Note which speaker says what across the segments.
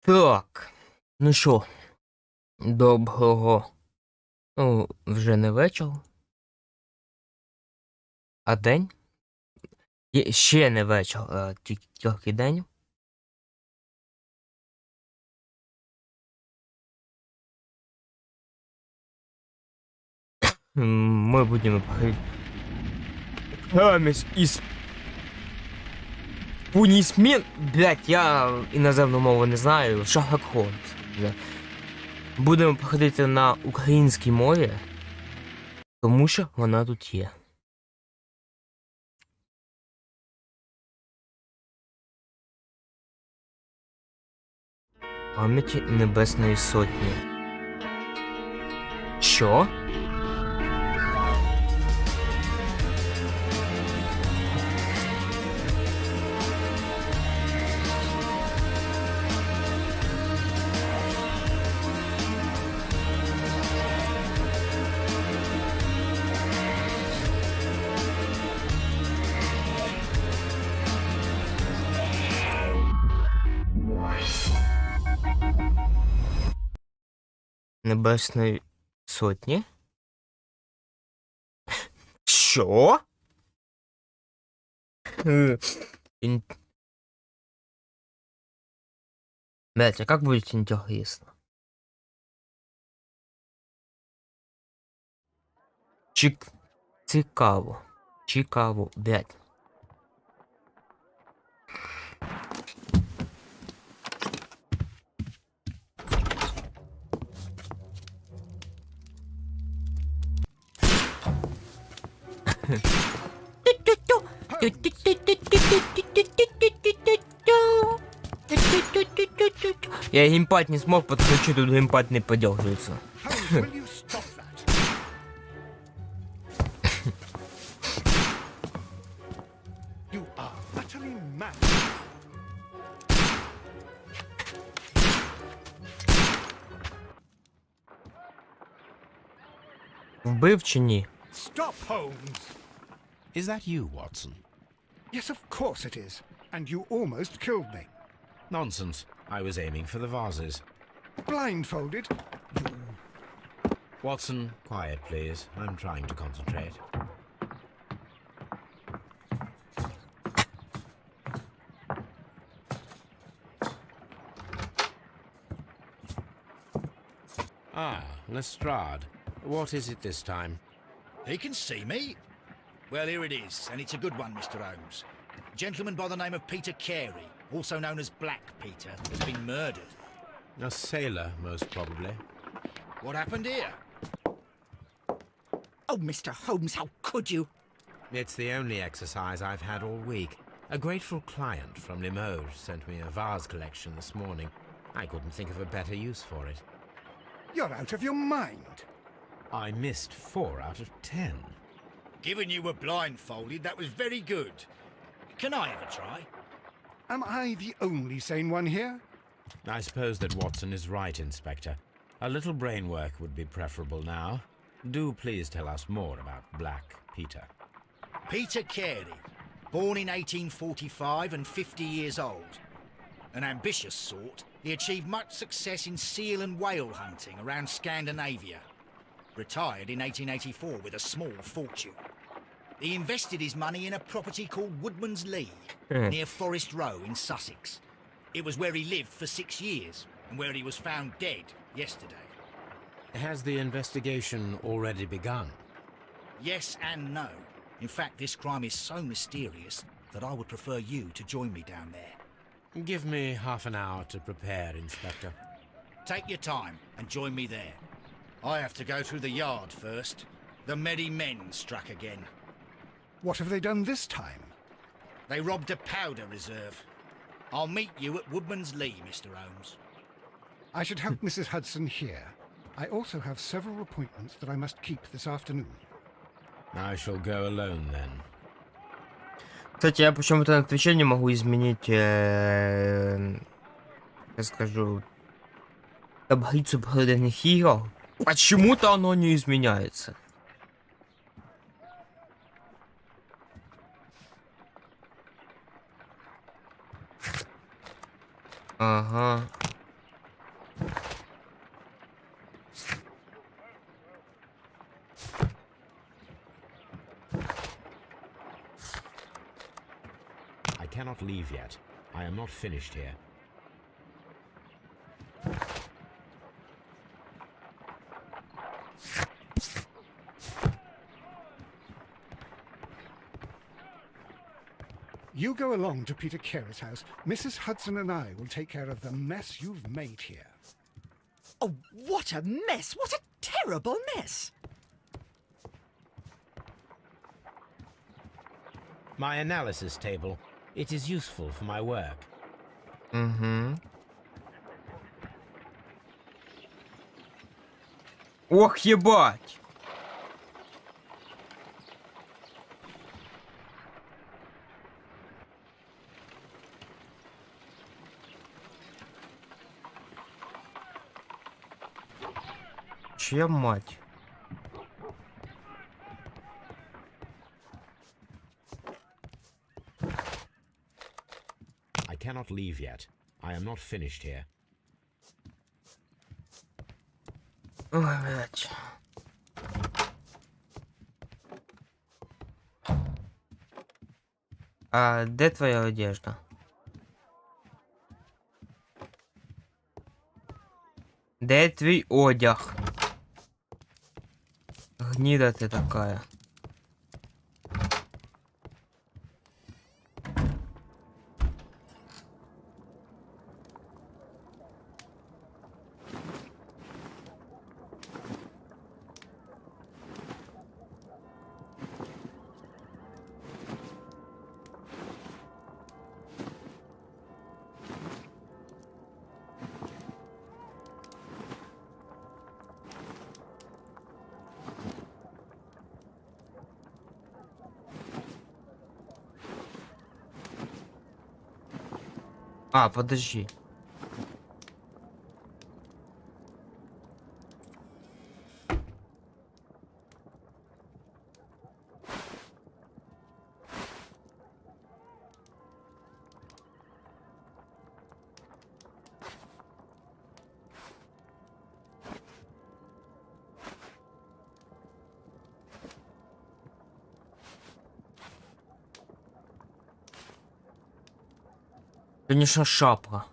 Speaker 1: Так, ну що, доброго, ну, вже не вечір, а день. Ще не вечір, а тільки день. Мы будем проходить из Пунісмен, блять, я іноземну мову не знаю, Sherlock Holmes. Да. Будемо проходити на українській мові, тому що вона тут є. Пам'яті Небесної Сотні. Що? Небесної Сотні? Що? Блять, а как будет интересно? Цікаво. Цікаво, блять. Я геймпад не смог подключить, тут геймпад не поддерживается. Вбив чи ні?
Speaker 2: Stop, Holmes!
Speaker 3: Is that you, Watson?
Speaker 2: Yes, of course it is. And you almost killed me.
Speaker 3: Nonsense. I was aiming for the vases.
Speaker 2: Blindfolded?
Speaker 3: Watson, quiet, please. I'm trying to concentrate. Ah, Lestrade. What is it this time?
Speaker 4: He can see me. Well, here it is, and it's a good one, Mr. Holmes. A gentleman by the name of Peter Carey, also known as Black Peter, has been murdered.
Speaker 3: A sailor, most probably.
Speaker 4: What happened here?
Speaker 5: Oh, Mr. Holmes, how could you?
Speaker 3: It's the only exercise I've had all week. A grateful client from Limoges sent me a vase collection this morning. I couldn't think of a better use for it.
Speaker 2: You're out of your mind.
Speaker 3: I missed 4 out of 10.
Speaker 4: Given you were blindfolded, that was very good. Can I have a try?
Speaker 2: Am I the only sane one here?
Speaker 3: I suppose that Watson is right, Inspector. A little brain work would be preferable now. Do please tell us more about Black Peter.
Speaker 4: Peter Carey, born in 1845 and 50 years old. An ambitious sort, he achieved much success in seal and whale hunting around Scandinavia. Retired in 1884 with a small fortune. He invested his money in a property called Woodman's Lee, near Forest Row in Sussex. It was where he lived for 6 years, and where he was found dead yesterday.
Speaker 3: Has the investigation already begun?
Speaker 4: Yes and no. In fact, this crime is so mysterious that I would prefer you to join me down there.
Speaker 3: Give me half an hour to prepare, Inspector.
Speaker 4: Take your time and join me there. I have to go through the yard first. The merry men struck again.
Speaker 2: What have they done this time?
Speaker 4: They robbed a powder reserve. I'll meet you at Woodman's Lee, Mr. Holmes.
Speaker 2: I should have Mrs. Hudson here. I also have several appointments that I must keep this afternoon.
Speaker 3: I shall go alone then.
Speaker 1: Кстати, я почему-то на Твиче не могу изменить, я скажу, таблицу проданных игр. Почему-то оно не изменяется. Ага.
Speaker 3: cannot leave yet. I am not finished here.
Speaker 2: You go along to Peter Carey's house. Mrs. Hudson and I will take care of the mess you've made here.
Speaker 5: Oh, what a mess! What a terrible mess!
Speaker 3: My analysis table. It is useful for my work.
Speaker 1: Угу. Ох, ебать! Чья мать?
Speaker 3: I cannot leave yet. I am not finished here.
Speaker 1: Ой, блядь. А де твоя одежда? Де твій одяг? Гніда ти такая. А, подожди. Конечно, шапка.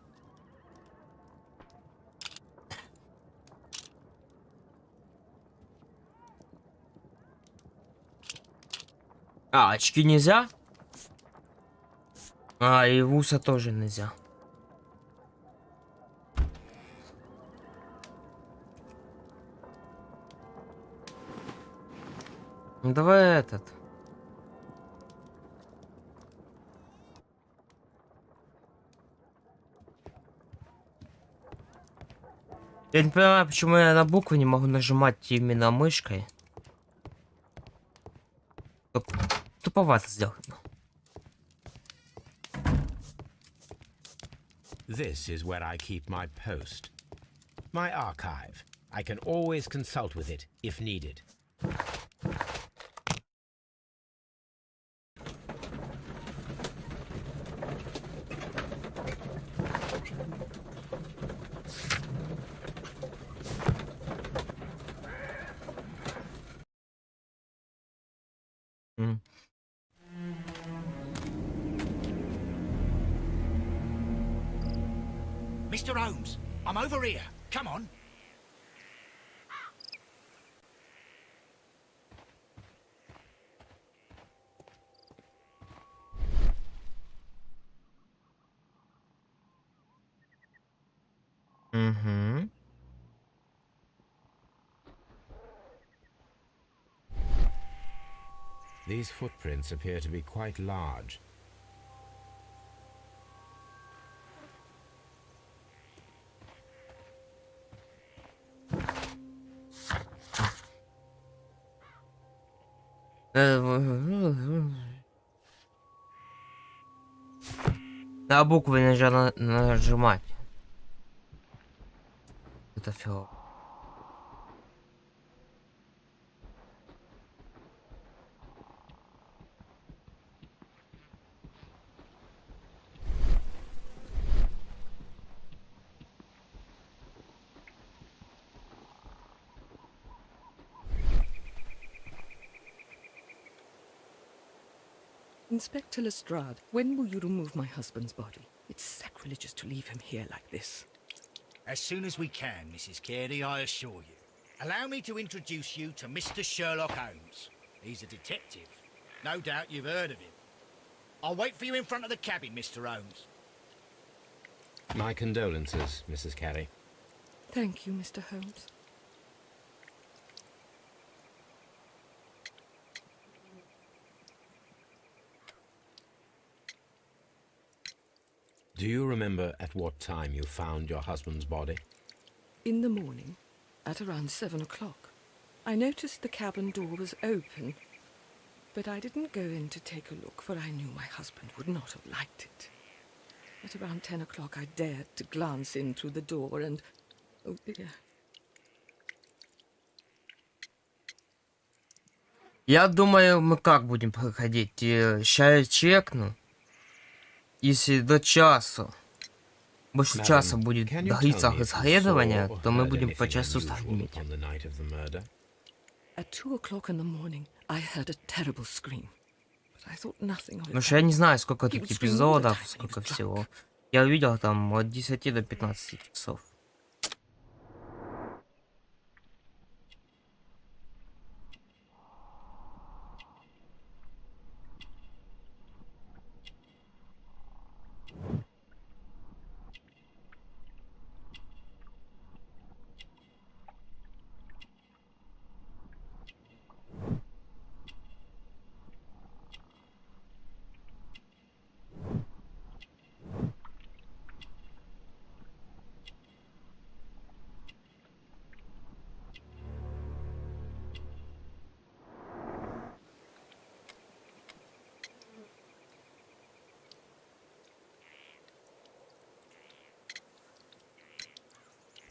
Speaker 1: А, очки нельзя? А, и в уса тоже нельзя. Ну, давай этот. Я не понимаю, почему я на буквы не могу нажимать именно мышкой. Туповато сделано.
Speaker 3: This is where I keep my post. My archive. I can always consult with it if needed.
Speaker 4: Mr. Holmes, I'm over here. Come on.
Speaker 1: Угу.
Speaker 3: These footprints appear to be quite large.
Speaker 1: На буквы нельзя нажимать. Это фиол.
Speaker 6: Inspector Lestrade, when will you remove my husband's body? It's sacrilegious to leave him here like this.
Speaker 4: As soon as we can, Mrs. Carey, I assure you. Allow me to introduce you to Mr. Sherlock Holmes. He's a detective. No doubt you've heard of him. I'll wait for you in front of the cabin, Mr. Holmes.
Speaker 3: My condolences, Mrs. Carey.
Speaker 6: Thank you, Mr. Holmes.
Speaker 3: Do you remember at what time you found your husband's body?
Speaker 6: In the morning, at around 7 o'clock, I noticed the cabin door was open, but I didn't go in to take a look, for I knew my husband would not have liked it. At around 10 o'clock, I dared to glance in through the door and... oh dear.
Speaker 1: Я думаю, мы как будем проходить? Ща я чекну. Если до часу, больше часа будет длиться расследование, то мы будем по часу стримить.
Speaker 6: At 2 o'clock in the morning, I heard a terrible scream, but I thought nothing of it.
Speaker 1: Потому что я не знаю, сколько тут эпизодов, сколько всего. Я увидел там от 10 до 15 часов.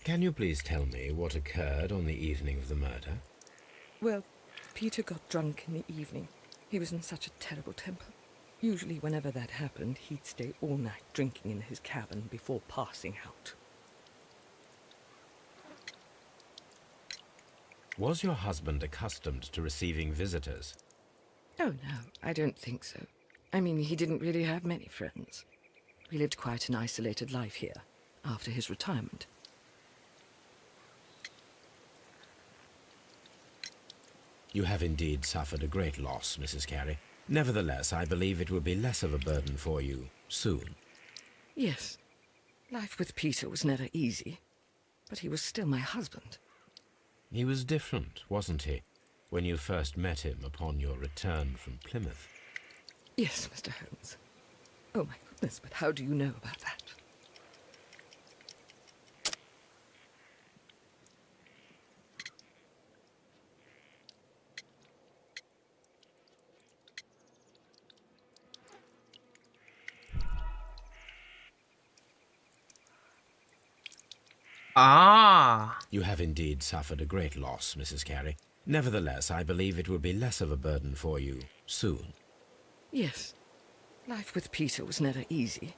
Speaker 3: Can you please tell me what occurred on the evening of the murder?
Speaker 6: Well, Peter got drunk in the evening. He was in such a terrible temper. Usually whenever that happened, he'd stay all night drinking in his cabin before passing out.
Speaker 3: Was your husband accustomed to receiving visitors?
Speaker 6: Oh, no, I don't think so. I mean, he didn't really have many friends. He lived quite an isolated life here, after his retirement.
Speaker 3: You have indeed suffered a great loss, Mrs. Carey. Nevertheless, I believe it will be less of a burden for you soon.
Speaker 6: Yes, life with Peter was never easy, but he was still my husband.
Speaker 3: He was different, wasn't he, when you first met him upon your return from Plymouth?
Speaker 6: Yes, Mr. Holmes. Oh, my goodness, but how do you know about that?
Speaker 3: You have indeed suffered a great loss, Mrs. Carey. Nevertheless, I believe it will be less of a burden for you soon.
Speaker 6: Yes, life with Peter was never easy,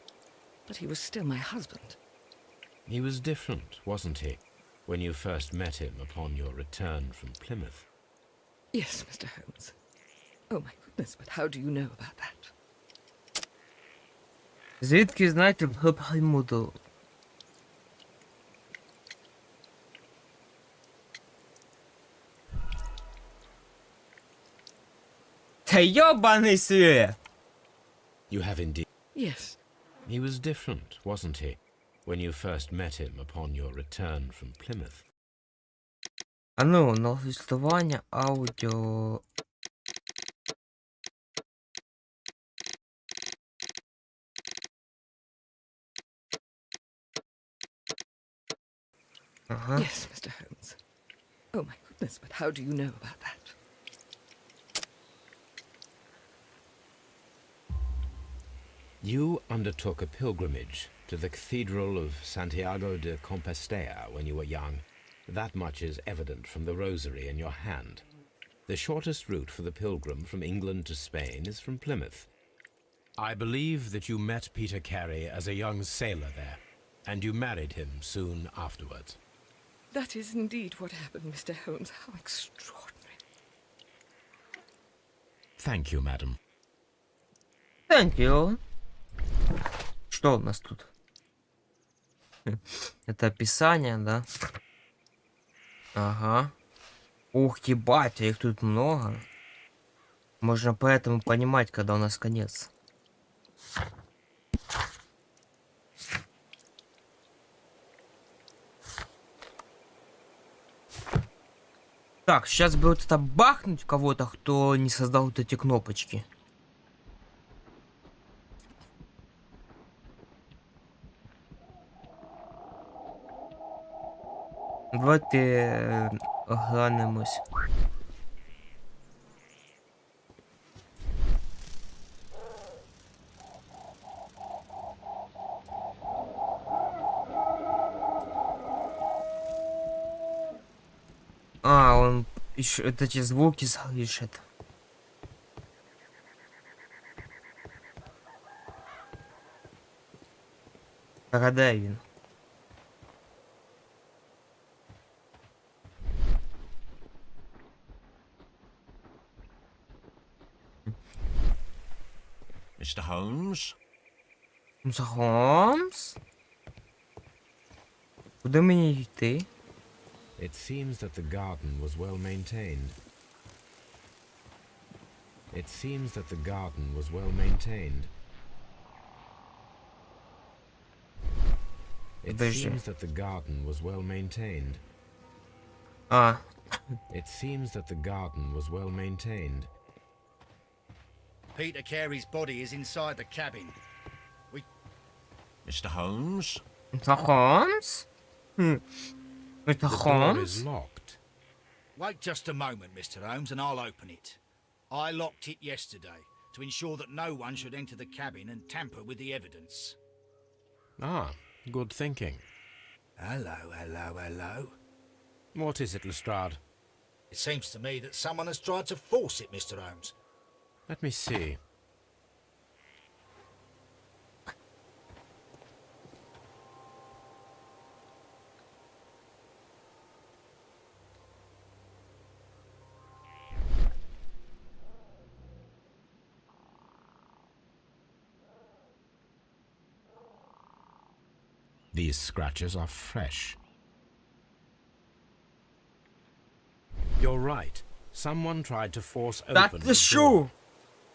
Speaker 6: but he was still my husband.
Speaker 3: He was different, wasn't he, when you first met him upon your return from Plymouth?
Speaker 6: Yes, Mr. Holmes. Oh, my goodness, but how do you know about that?
Speaker 1: Звідки знаєте про Плymouth? Та ёбаный свет!
Speaker 3: You have indeed...
Speaker 6: Yes.
Speaker 3: He was different, wasn't he, when you first met him upon your return from Plymouth?
Speaker 1: А ну, налаштування аудіо... Ага.
Speaker 6: Yes, Mr. Holmes. Oh, my goodness, but how do you know about that?
Speaker 3: You undertook a pilgrimage to the Cathedral of Santiago de Compostela when you were young. That much is evident from the rosary in your hand. The shortest route for the pilgrim from England to Spain is from Plymouth. I believe that you met Peter Carey as a young sailor there, and you married him soon afterwards.
Speaker 6: That is indeed what happened, Mr. Holmes. How extraordinary.
Speaker 3: Thank you, madam.
Speaker 1: Thank you. Что у нас тут? Это описание, да? Ага. Ух, ебать, а их тут много. Можно поэтому понимать, когда у нас конец. Так, сейчас бы вот это бахнуть кого-то, кто не создал вот эти кнопочки. Давайте глянемось. А, он еще вот эти звуки слышит. Радавин.
Speaker 7: Mr. Holmes?
Speaker 1: Холмс? Куда мені йти?
Speaker 3: It seems that the garden was well maintained. It seems that the garden was well maintained. It
Speaker 1: Подожди.
Speaker 3: seems that the garden was well maintained.
Speaker 1: А,
Speaker 3: It seems that the garden was well maintained.
Speaker 4: Peter Carey's body is inside the cabin.
Speaker 7: Mr. Holmes?
Speaker 1: это Холмс? Это
Speaker 3: The door
Speaker 1: Холмс?
Speaker 3: is locked.
Speaker 4: Wait just a moment, Mr. Holmes, and I'll open it. I locked it yesterday to ensure that no one should enter the cabin and tamper with the evidence.
Speaker 3: Ah, good thinking.
Speaker 4: Hello, hello, hello.
Speaker 3: What is it, Lestrade?
Speaker 4: It seems to me that someone has tried to force it, Mr. Holmes.
Speaker 3: Let me see. These scratches are fresh. You're right. Someone tried to force
Speaker 1: Да
Speaker 3: open
Speaker 1: ты
Speaker 3: the door.
Speaker 1: шо?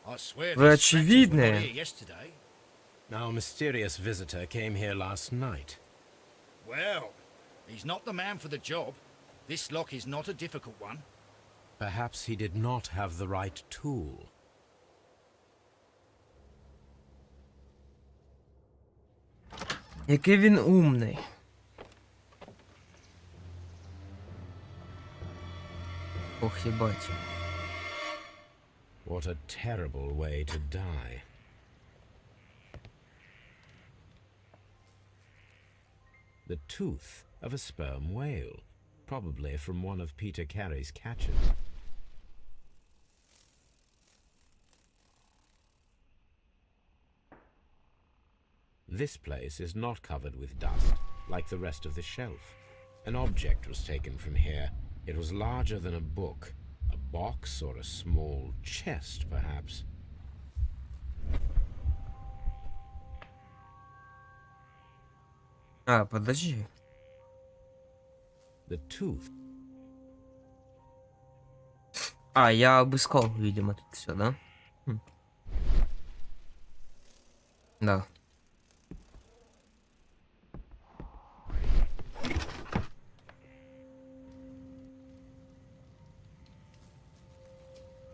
Speaker 4: I swear
Speaker 1: Вы
Speaker 4: these scratches were not
Speaker 1: очевидные.
Speaker 4: here yesterday.
Speaker 3: Our mysterious visitor came here last night.
Speaker 4: Well, he's not the man for the job. This lock is not a difficult one.
Speaker 3: Perhaps he did not have the right tool.
Speaker 1: Який він умний. Ох, ебать.
Speaker 3: What a terrible way to die. The tooth of a sperm whale, probably from one of Peter Carey's catches. This place is not covered with dust, like the rest of the shelf. An object was taken from here. It was larger than a book. A box or a small chest, perhaps.
Speaker 1: А, подожди.
Speaker 3: The tooth.
Speaker 1: А, я обыскал, видимо, тут все, да? Да.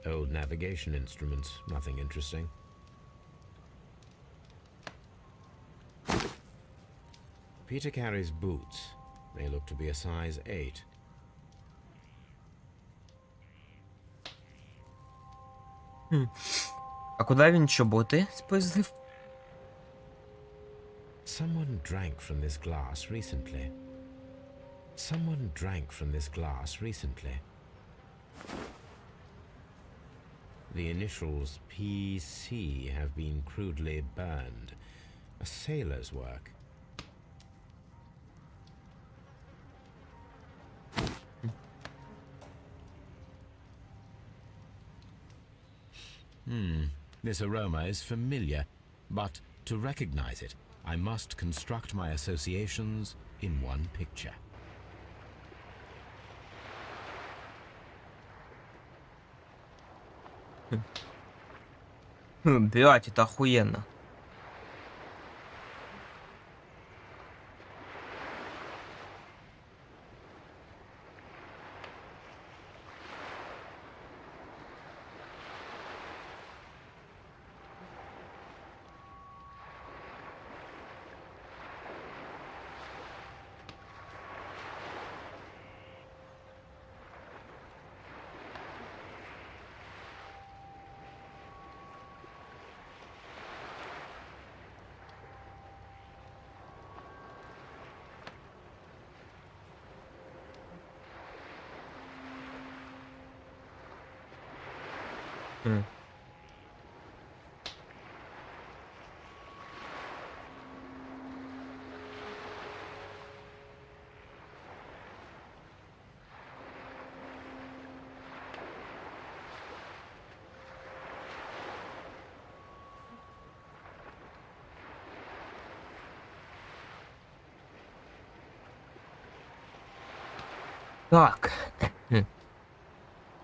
Speaker 3: Old navigation instruments, nothing interesting. Peter Carey's boots. They look to be a size 8.
Speaker 1: А куда він чоботи спиздив?
Speaker 3: Someone drank from this glass recently. Someone drank from this glass recently. The initials PC have been crudely burned. A sailor's work. This aroma is familiar, but to recognize it, I must construct my associations in one picture.
Speaker 1: Блять, это охуенно. Так.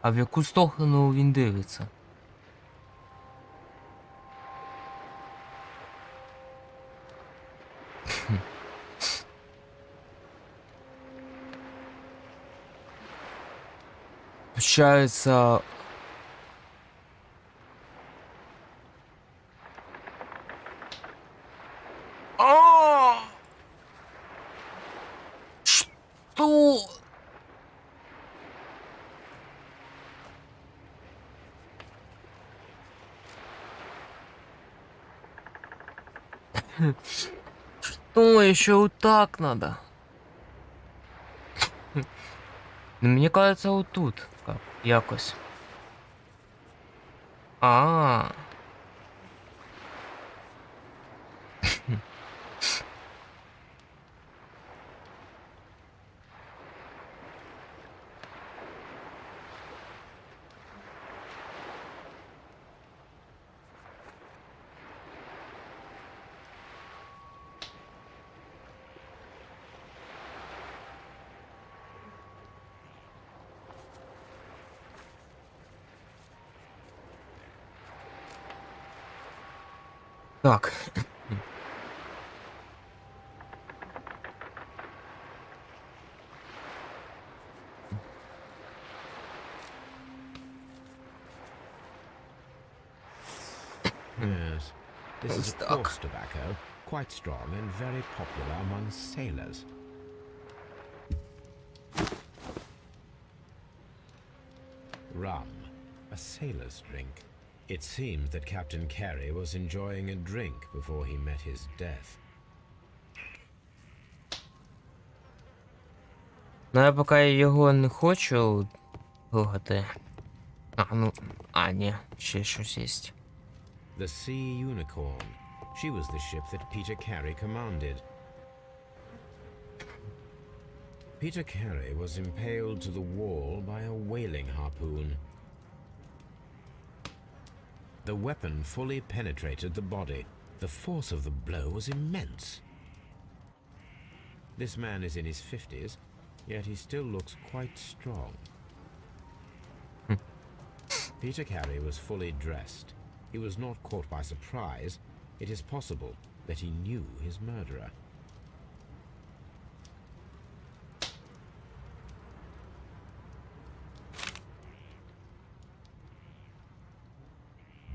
Speaker 1: А в яку сторону він дивиться? Получается... Что? Что, еще вот так надо? Мне кажется, вот тут как якось. А. Так.
Speaker 3: Yes, this is a
Speaker 1: Stuck.
Speaker 3: coarse tobacco, quite strong and very popular among sailors. Rum, a sailor's drink. It seemed that Captain Carey was enjoying a drink before he met his death.
Speaker 1: Ну я поки його не хочу трогати. Ні, ще щось є.
Speaker 3: The Sea Unicorn. She was the ship that Peter Carey commanded. Peter Carey was impaled to the wall by a whaling harpoon. The weapon fully penetrated the body. The force of the blow was immense. This man is in his 50s, yet he still looks quite strong. Peter Carey was fully dressed. He was not caught by surprise. It is possible that he knew his murderer.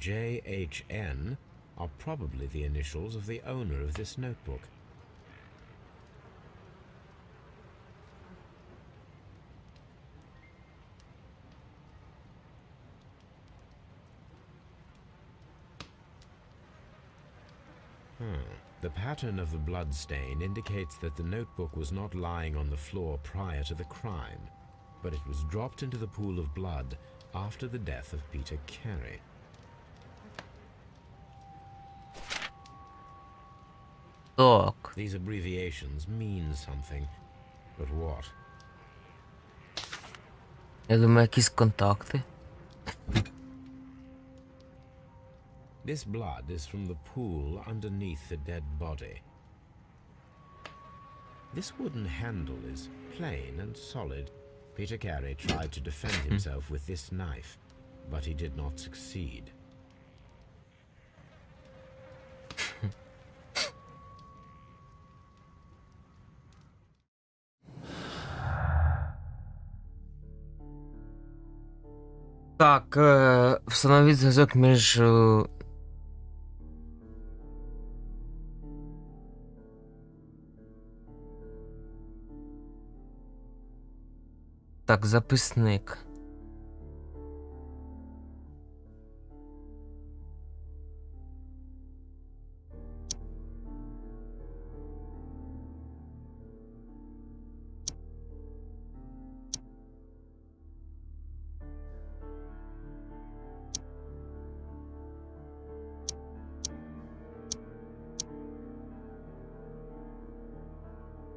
Speaker 3: JHN are probably the initials of the owner of this notebook. The pattern of the blood stain indicates that the notebook was not lying on the floor prior to the crime, but it was dropped into the pool of blood after the death of Peter Carey.
Speaker 1: Так.
Speaker 3: These abbreviations mean something, but what?
Speaker 1: Я думаю, якісь контакти.
Speaker 3: This blood is from the pool underneath the dead body. This wooden handle is plain and solid. Peter Carey tried to defend himself with this knife, but he did not succeed.
Speaker 1: Так, встановіть зв'язок між... Так, записник.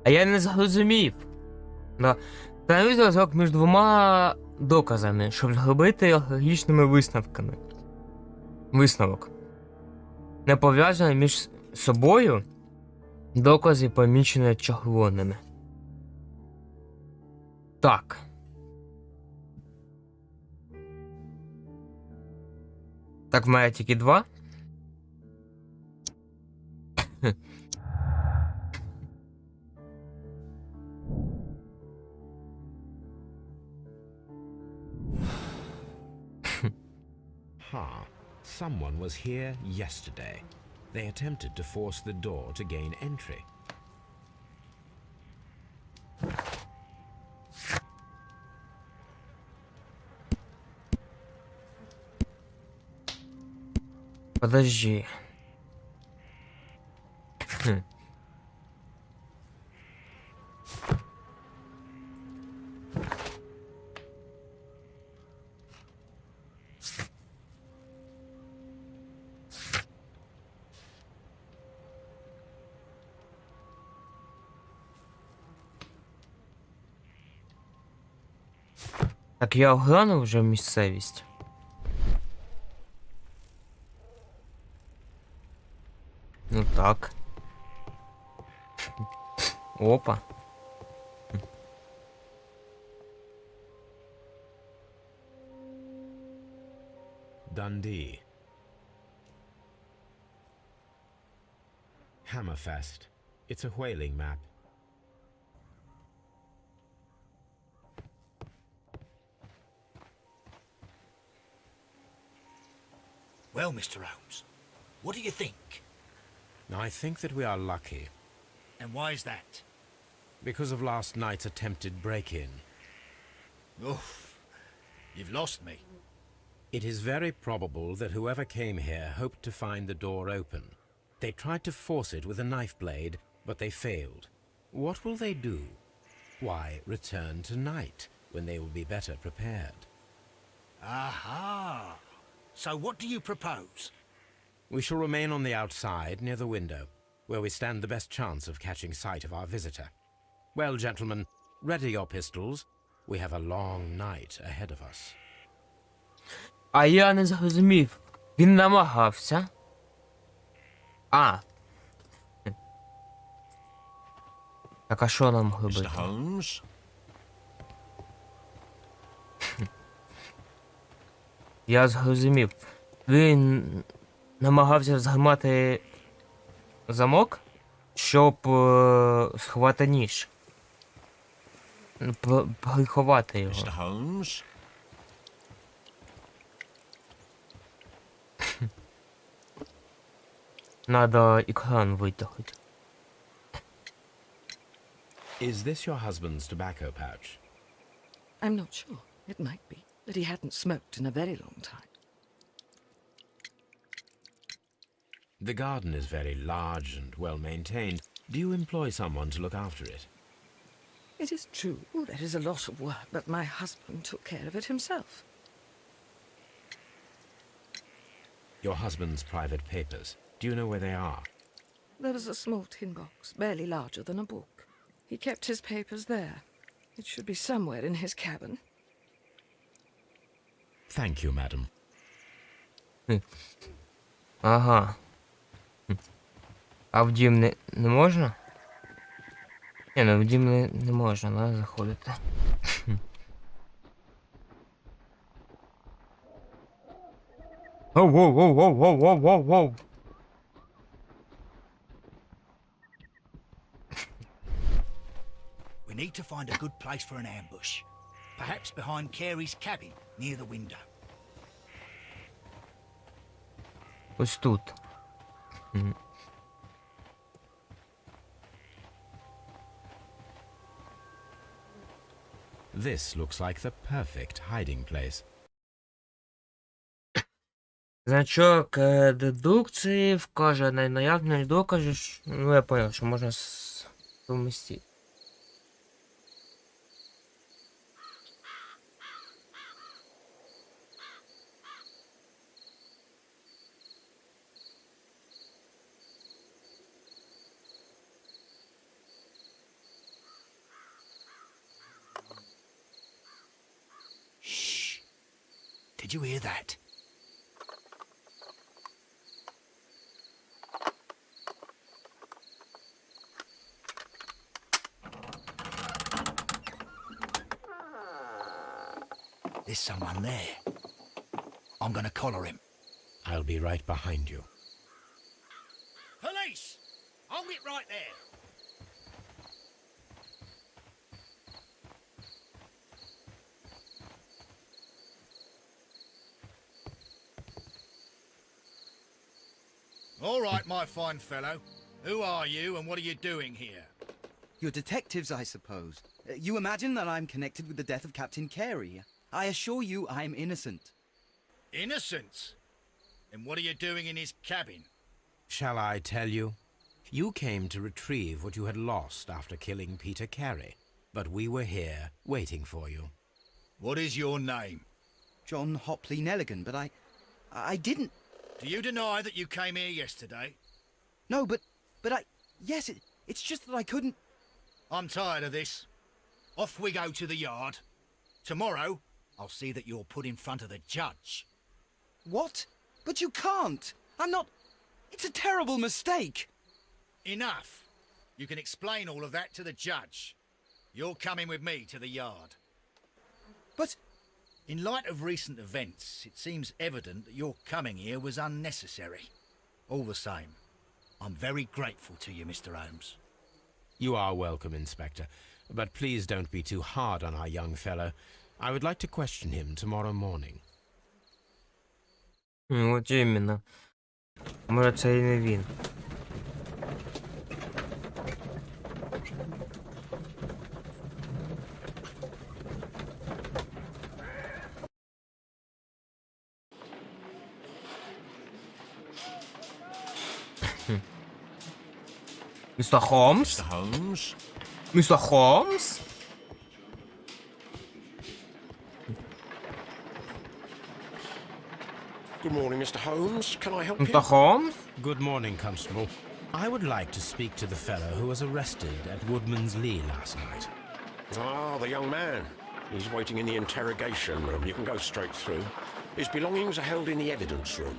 Speaker 1: А я не зрозумів. Да. Встановіть зв'язок між двома доказами, щоб зробити логічними висновками. Висновок. Не пов'язані між собою докази, помічені червоними. Так. Так, в мене тільки два.
Speaker 3: Someone was here yesterday. They attempted to force the door to gain entry.
Speaker 1: Подожди. Так, я оглянув вже місцевість. Ну так. Опа.
Speaker 3: Dundee. Hammerfest. It's a whaling map.
Speaker 4: Well, Mr. Holmes, what do you think?
Speaker 3: I think that we are lucky.
Speaker 4: And why is that?
Speaker 3: Because of last night's attempted break-in.
Speaker 4: Oof, you've lost me.
Speaker 3: It is very probable that whoever came here hoped to find the door open. They tried to force it with a knife blade, but they failed. What will they do? Why, return tonight, when they will be better prepared.
Speaker 4: Aha! So what do you propose?
Speaker 3: We shall remain on the outside, near the window, where we stand the best chance of catching sight of our visitor. Well, gentlemen, ready your pistols. We have a long night ahead of us.
Speaker 1: А я не зрозумів. Він намагався. А. Так, а що нам робити?
Speaker 7: Mr. Holmes?
Speaker 1: Я зрозумів. Він намагався зламати замок, щоб сховати ніж. Приховати його.
Speaker 7: Mr. Holmes?
Speaker 1: Надо екран витягнути.
Speaker 3: Is this your husband's tobacco pouch?
Speaker 6: I'm not sure. It might be, but he hadn't smoked in a very long time.
Speaker 3: The garden is very large and well maintained. Do you employ someone to look after it?
Speaker 6: It is true, there is a lot of work, but my husband took care of it himself.
Speaker 3: Your husband's private papers. Do you know where they are?
Speaker 6: There was a small tin box, barely larger than a book. He kept his papers there. It should be somewhere in his cabin.
Speaker 3: Thank you, madam.
Speaker 1: Ага. А в дім не можна? Ні, ну в дім не можна, да, заходити. Воу-воу-воу-воу-воу-воу-воу-воу!
Speaker 4: We need to find a good place for an ambush. Perhaps behind Carey's cabin, near the window.
Speaker 1: Ось тут.
Speaker 3: This looks like the perfect hiding place.
Speaker 1: Значок дедукції вкаже на наявність доказів. Ну, я понял, що можна совместити.
Speaker 4: Shh. Did you hear that? There's someone there. I'm gonna collar him.
Speaker 3: I'll be right behind you.
Speaker 4: Police! Hold it right there. All right, my fine fellow. Who are you and what are you doing here?
Speaker 8: You're detectives, I suppose. You imagine that I'm connected with the death of Captain Carey. I assure you I'm innocent.
Speaker 4: Innocent? And what are you doing in his cabin?
Speaker 3: Shall I tell you? You came to retrieve what you had lost after killing Peter Carey, but we were here waiting for you.
Speaker 4: What is your name?
Speaker 8: John Hopley Nelligan, but I didn't...
Speaker 4: Do you deny that you came here yesterday?
Speaker 8: No, but yes, it's just that I couldn't...
Speaker 4: I'm tired of this. Off we go to the yard. Tomorrow, I'll see that you're put in front of the judge.
Speaker 8: What? But you can't! I'm not... It's a terrible mistake!
Speaker 4: Enough. You can explain all of that to the judge. You're coming with me to the yard.
Speaker 8: But...
Speaker 4: In light of recent events, it seems evident that your coming here was unnecessary. All the same, I'm very grateful to you, Mr. Holmes.
Speaker 3: You are welcome, Inspector, but please don't be too hard on our young fellow. I would like to question him tomorrow morning.
Speaker 1: От іменно. Може, це і не він. Містер Холмс?
Speaker 7: Mr. Holmes?
Speaker 1: Містер Холмс?
Speaker 7: Good morning, Mr. Holmes. Can I help
Speaker 1: Містер
Speaker 7: you?
Speaker 1: Холмс?
Speaker 3: Good morning, Constable. I would like to speak to the fellow who was arrested at Woodman's Lee last night.
Speaker 7: Ah, the young man. He's waiting in the interrogation room. You can go straight through. His belongings are held in the evidence room.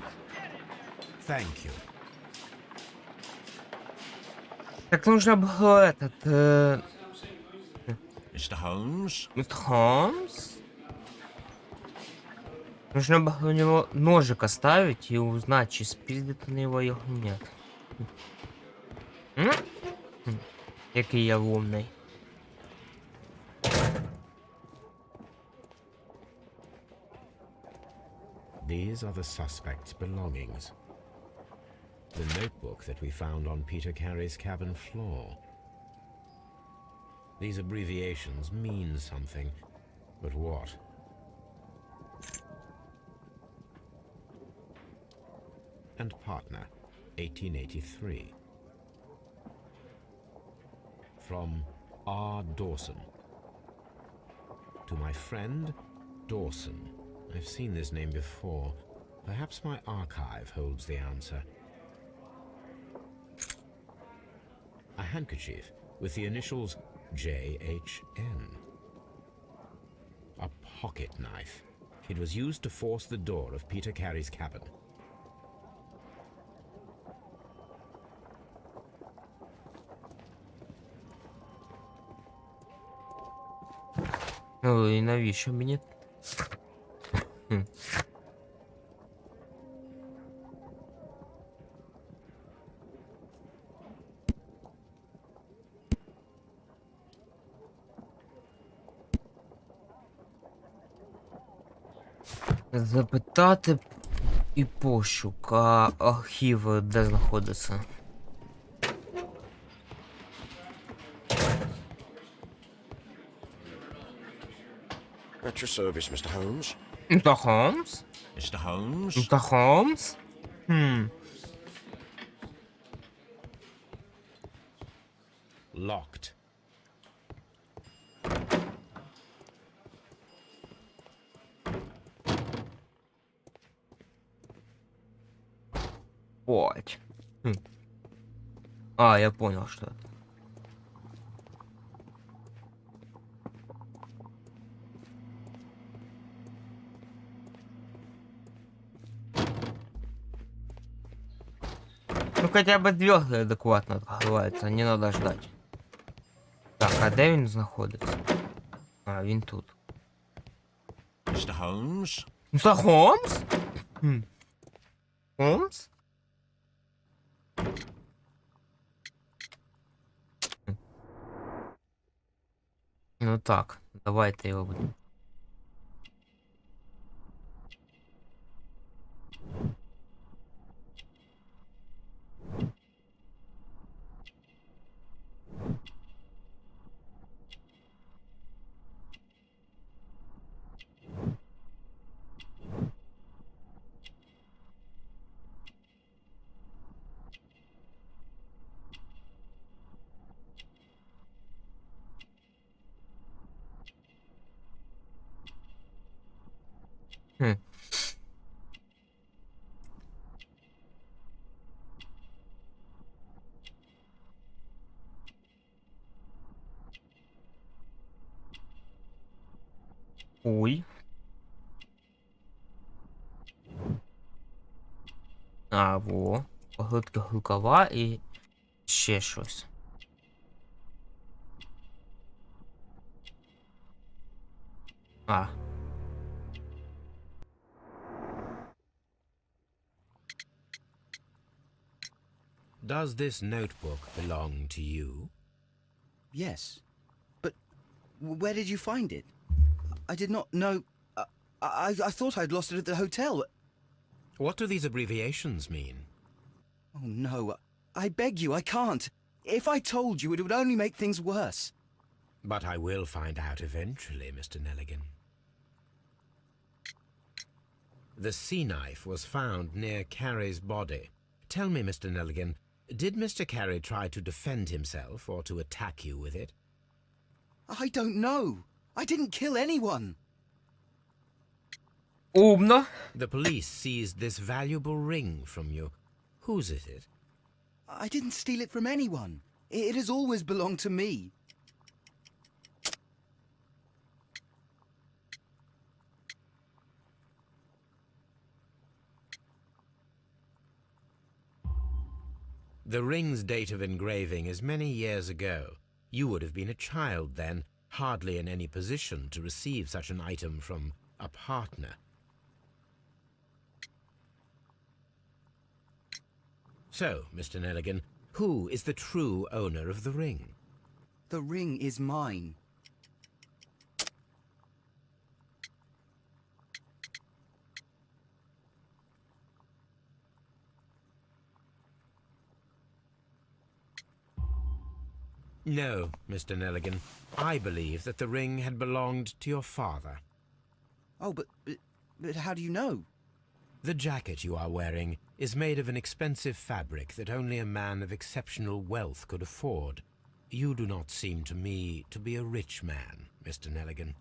Speaker 3: Thank you.
Speaker 1: Так нужно было этот...
Speaker 7: Mr. Holmes?
Speaker 1: Мистер Холмс? Нужно было у него ножик оставить и узнать, чи спиздит на его или нет. Який я умний.
Speaker 3: These are the suspect's belongings. The notebook that we found on Peter Carey's cabin floor. These abbreviations mean something, but what? And partner, 1883. From R. Dawson. To my friend, Dawson. I've seen this name before. Perhaps my archive holds the answer. A handkerchief with the initials JHN. A pocket knife. It was used to force the door of Peter Carey's cabin.
Speaker 1: Ну і навіщо мені? Хм. Запитати і пошук, а архів де знаходиться?
Speaker 7: At your service, Mr. Holmes.
Speaker 1: Mr. Holmes?
Speaker 7: Mr. Holmes?
Speaker 1: Mr. Holmes?
Speaker 3: Locked.
Speaker 1: Вот. А, я понял, что это. Ну хотя бы дверь адекватно открывается, не надо ждать. Так, а де він знаходиться? А, він тут.
Speaker 7: Mr. Holmes?
Speaker 1: Містер Холмс? Холмс? Ну так, давайте його будемо. Ой. А, во. Поглотка рукава і ще щось. А.
Speaker 3: Does this notebook belong to you?
Speaker 8: Yes. But where did you find it? I did not know... I thought I'd lost it at the hotel.
Speaker 3: What do these abbreviations mean?
Speaker 8: Oh, no. I beg you, I can't. If I told you, it would only make things worse.
Speaker 3: But I will find out eventually, Mr. Nelligan. The sea knife was found near Carey's body. Tell me, Mr. Nelligan, did Mr. Carey try to defend himself or to attack you with it?
Speaker 8: I don't know. I didn't kill anyone.
Speaker 1: Умно.
Speaker 3: The police seized this valuable ring from you. Whose is it?
Speaker 8: I didn't steal it from anyone. It has always belonged to me.
Speaker 3: The ring's date of engraving is many years ago. You would have been a child then, hardly in any position to receive such an item from a partner. So, Mr. Nelligan, who is the true owner of the ring?
Speaker 8: The ring is mine.
Speaker 3: No, Mr. Nelligan. I believe that the ring had belonged to your father.
Speaker 8: Oh, but how do you know?
Speaker 3: The jacket you are wearing is made of an expensive fabric that only a man of exceptional wealth could afford. You do not seem to me to be a rich man, Mr. Nelligan.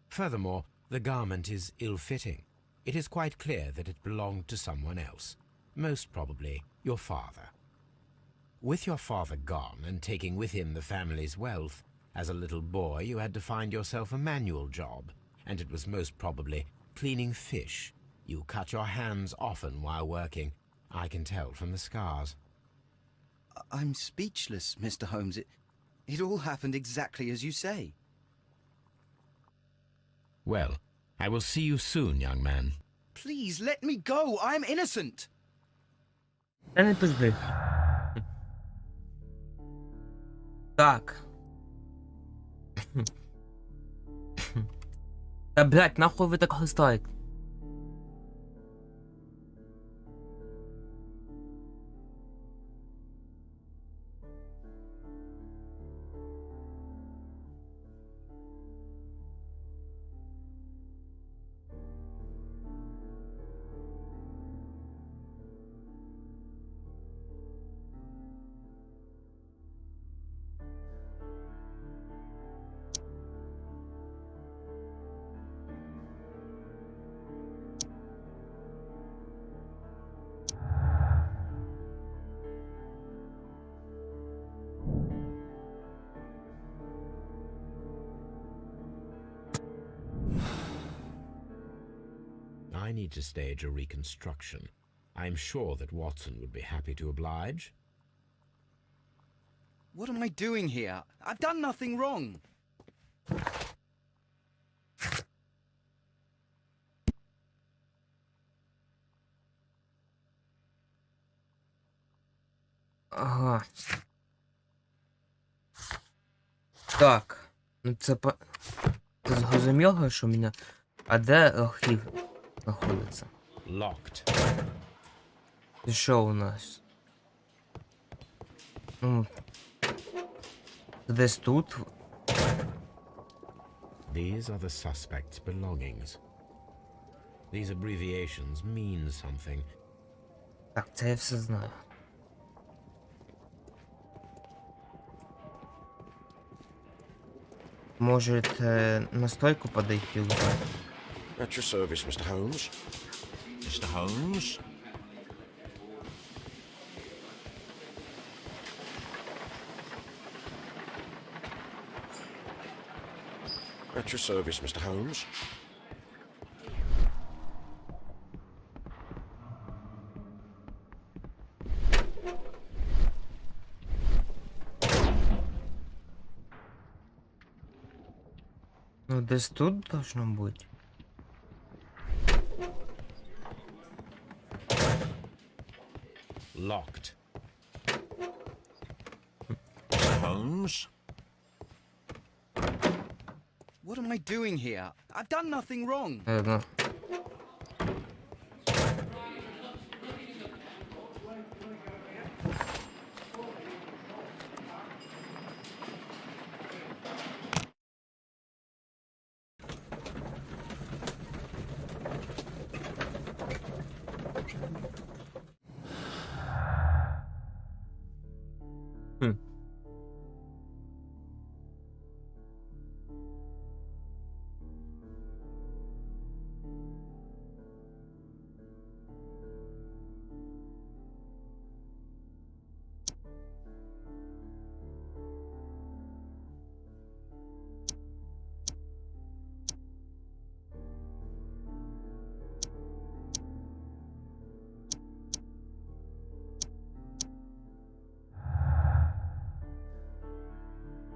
Speaker 3: Furthermore, the garment is ill-fitting. It is quite clear that it belonged to someone else, most probably your father. With your father gone and taking with him the family's wealth, as a little boy you had to find yourself a manual job, and it was most probably cleaning fish. You cut your hands often while working. I can tell from the scars.
Speaker 8: I'm speechless, Mr. Holmes. It all happened exactly as you say.
Speaker 3: Well, I will see you soon, young man.
Speaker 8: Please let me go. I'm innocent.
Speaker 1: Та не пизди. Так. Та, блядь, нахуй ви так листаєте?
Speaker 3: I need to stage a reconstruction. I'm sure that Watson would be happy to oblige.
Speaker 8: What am I doing here? I've done nothing wrong.
Speaker 1: Ага. Так. Ну це по... Це зрозуміло, що у мене... А де архів знаходиться?
Speaker 3: Locked.
Speaker 1: І що у нас? Ну... Десь тут?
Speaker 3: These are the suspect's belongings. These abbreviations mean something.
Speaker 1: Так, це я все знаю. Может, на стойку подойти уже?
Speaker 7: At your service, Mr. Holmes.
Speaker 3: Mr. Holmes?
Speaker 7: At your service, Mr. Holmes.
Speaker 1: Ну, десь тут должно быть.
Speaker 3: Locked. Mr. Holmes?
Speaker 8: What am I doing here? I've done nothing wrong.
Speaker 1: Ну.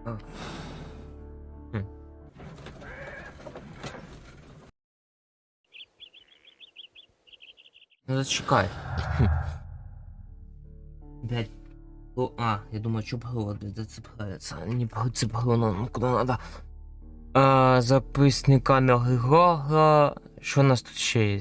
Speaker 1: А. Ну зачекай. Блять. А, я думаю, что было, блядь, зацепляется. Не зацеплено, ну куда надо. Записника не Григора. Що у нас тут ще є?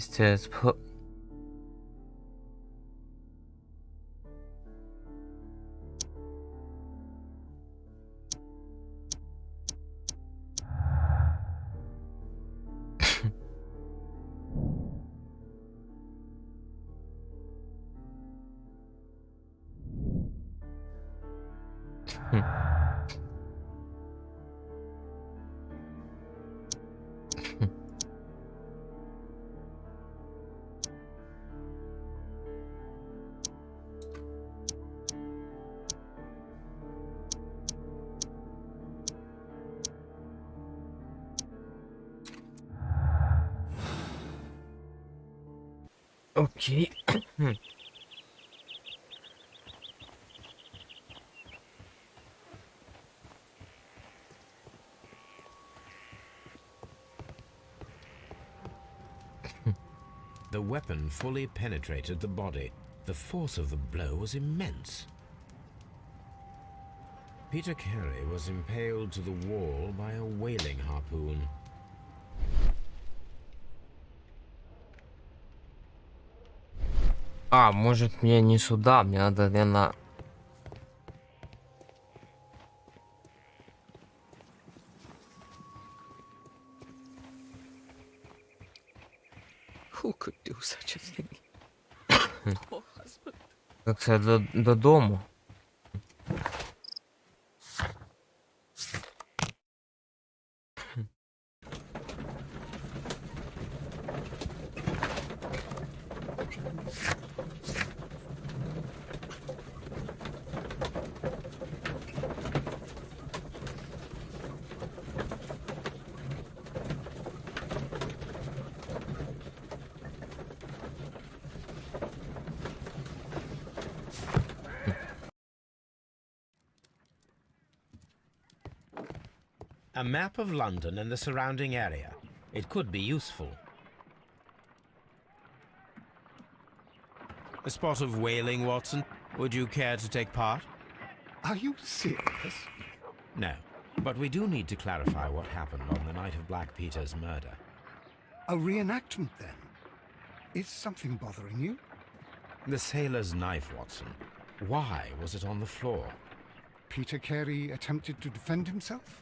Speaker 1: Окей.
Speaker 3: The weapon fully penetrated the body. The force of the blow was immense. Peter Carey was impaled to the wall by a whaling harpoon.
Speaker 1: А, может мне не сюда, мне надо, наверное...
Speaker 6: Who could do such a thing? Poor husband.
Speaker 1: Как це додому.
Speaker 3: A map of London and the surrounding area. It could be useful. A spot of whaling, Watson. Would you care to take part?
Speaker 2: Are you serious?
Speaker 3: No, but we do need to clarify what happened on the night of Black Peter's murder.
Speaker 2: A reenactment, then? Is something bothering you?
Speaker 3: The sailor's knife, Watson. Why was it on the floor?
Speaker 2: Peter Carey attempted to defend himself?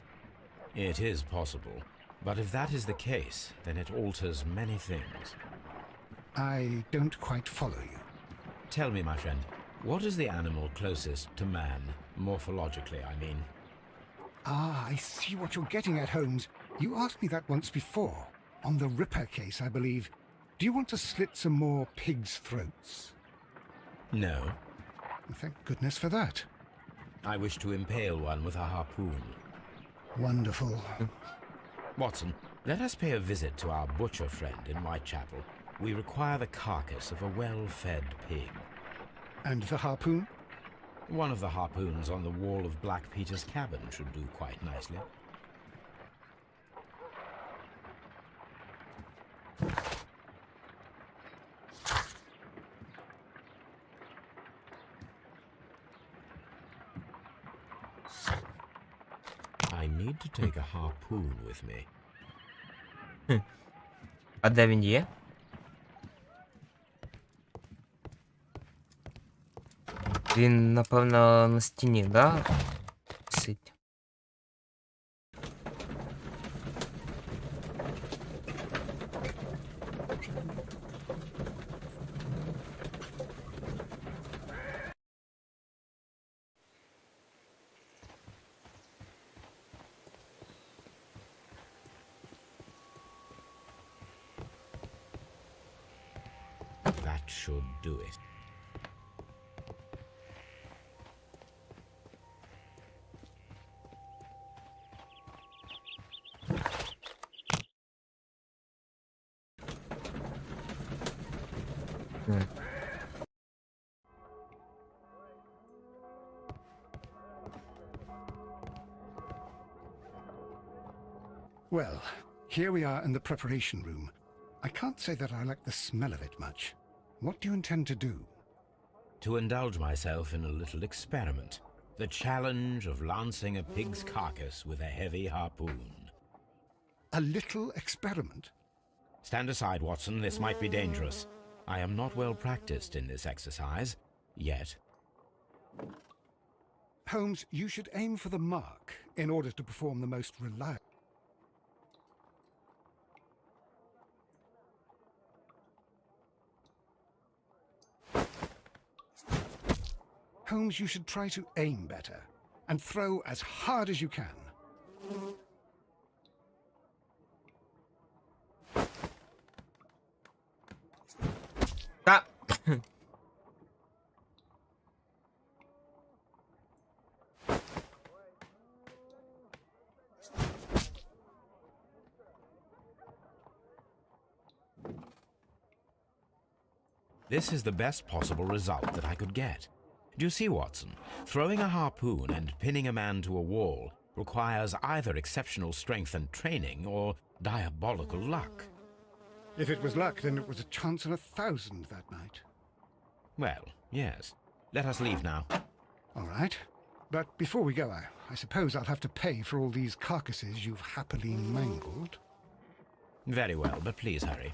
Speaker 3: It is possible, but if that is the case, then it alters many things.
Speaker 2: I don't quite follow you.
Speaker 3: Tell me, my friend, what is the animal closest to man, morphologically, I mean?
Speaker 2: Ah, I see what you're getting at, Holmes. You asked me that once before. On the Ripper case, I believe. Do you want to slit some more pigs' throats?
Speaker 3: No.
Speaker 2: Thank goodness for that.
Speaker 3: I wish to impale one with a harpoon.
Speaker 2: Wonderful.
Speaker 3: Watson, let us pay a visit to our butcher friend in Whitechapel. We require the carcass of a well-fed pig.
Speaker 2: And the harpoon?
Speaker 3: One of the harpoons on the wall of Black Peter's cabin should do quite nicely. I need to take a harpoon with me.
Speaker 1: А де він є? Він, напевно, на стіні, да? Висить.
Speaker 3: That should do it.
Speaker 2: Well, here we are in the preparation room. I can't say that I like the smell of it much. What do you intend to do?
Speaker 3: To indulge myself in a little experiment. The challenge of lancing a pig's carcass with a heavy harpoon.
Speaker 2: A little experiment?
Speaker 3: Stand aside, Watson. This might be dangerous. I am not well practiced in this exercise. Yet.
Speaker 2: Holmes, you should aim for the mark in order to perform the most reliable. Holmes, you should try to aim better and throw as hard as you can.
Speaker 1: Та...
Speaker 3: This is the best possible result that I could get. Do you see, Watson? Throwing a harpoon and pinning a man to a wall requires either exceptional strength and training or diabolical luck.
Speaker 2: If it was luck, then it was a chance in 1,000 that night.
Speaker 3: Well, yes. Let us leave now.
Speaker 2: All right. But before we go, I suppose I'll have to pay for all these carcasses you've happily mangled.
Speaker 3: Very well, but please hurry.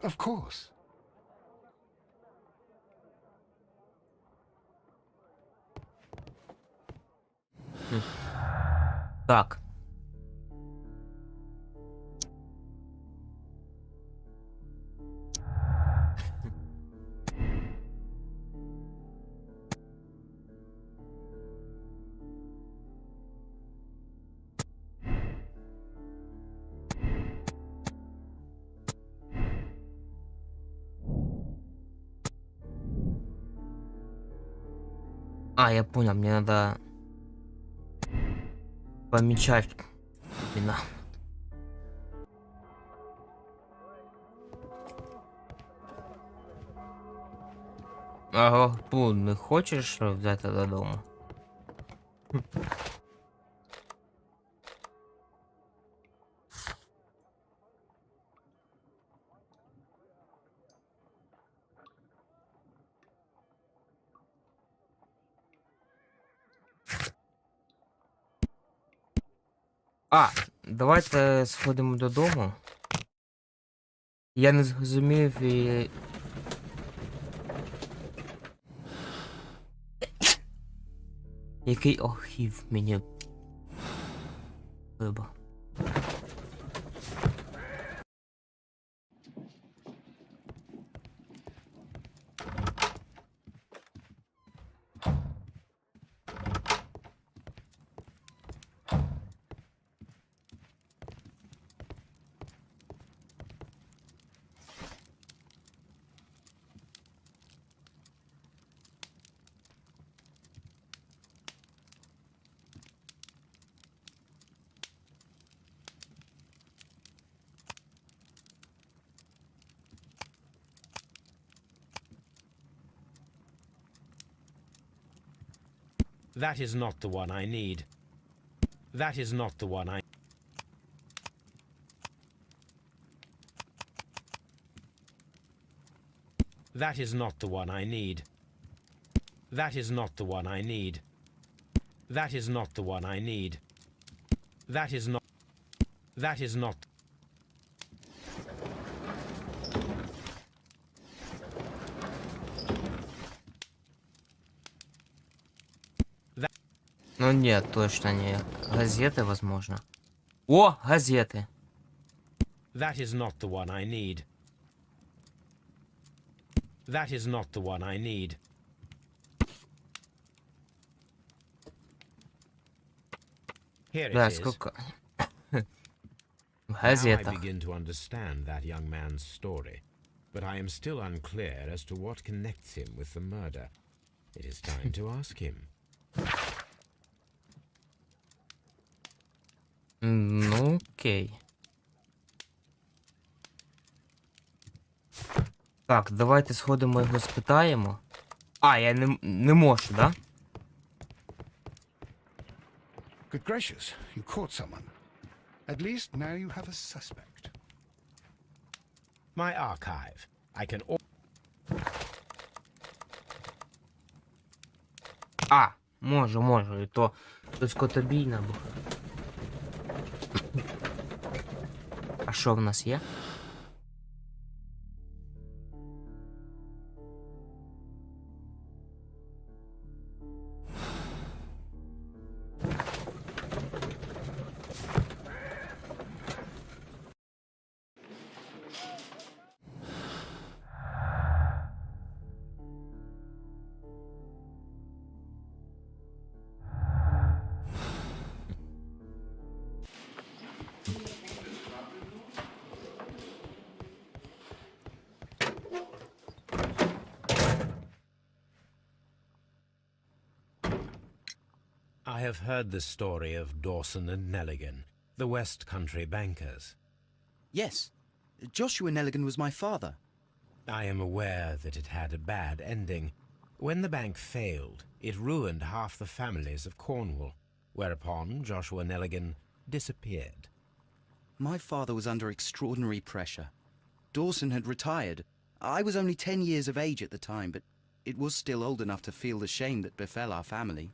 Speaker 2: Of course.
Speaker 1: Так. А, я понял, мне надо помечать имена. Ага, не хочеш взяти додому? А, давайте сходимо додому. Я не зрозумів і... Який архів мені треба?
Speaker 3: That is not the one I need. That is not the one I... That is not the one I need. That is not the one I need. That is not the one I need. That is not... That is not...
Speaker 1: Ну нет, точно не. Газеты, возможно. О, газеты.
Speaker 3: That is not the one I need. That is not the one I need. Here it
Speaker 1: Да,
Speaker 3: is.
Speaker 1: сколько... В
Speaker 3: Now I
Speaker 1: газетах.
Speaker 3: begin to understand that young man's story, but I am still unclear as to what connects him with the murder. It is time to ask him.
Speaker 1: Ну, окей. Так, давайте сходимо його спитаємо. А, я не можу, да?
Speaker 2: Good gracious, you caught someone. At least now you have a suspect.
Speaker 3: My archive. I can...
Speaker 1: А, можу, і то скотобійна була. А що в нас є?
Speaker 3: I have heard the story of Dawson and Nelligan, the West Country bankers.
Speaker 8: Yes. Joshua Nelligan was my father.
Speaker 3: I am aware that it had a bad ending. When the bank failed, it ruined half the families of Cornwall, whereupon Joshua Nelligan disappeared.
Speaker 8: My father was under extraordinary pressure. Dawson had retired. I was only 10 years of age at the time, but it was still old enough to feel the shame that befell our family.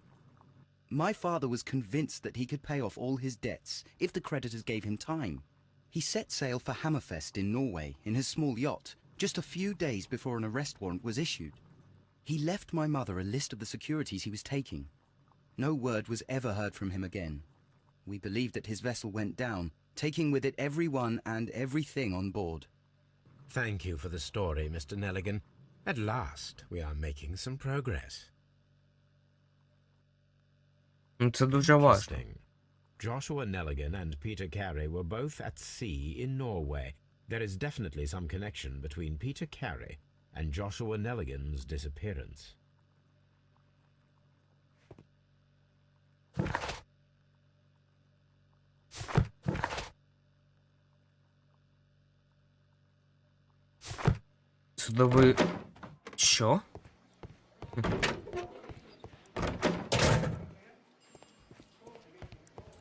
Speaker 8: My father was convinced that he could pay off all his debts if the creditors gave him time. He set sail for Hammerfest in Norway in his small yacht, just a few days before an arrest warrant was issued. He left my mother a list of the securities he was taking. No word was ever heard from him again. We believe that his vessel went down, taking with it everyone and everything on board.
Speaker 3: Thank you for the story, Mr. Nelligan. At last, we are making some progress.
Speaker 1: Це дуже важко.
Speaker 3: Interesting. Joshua Nelligan and Peter Carey were both at sea in Norway. There is definitely some connection between Peter Carey and Joshua Nelligan's disappearance.
Speaker 1: Судовий... Що?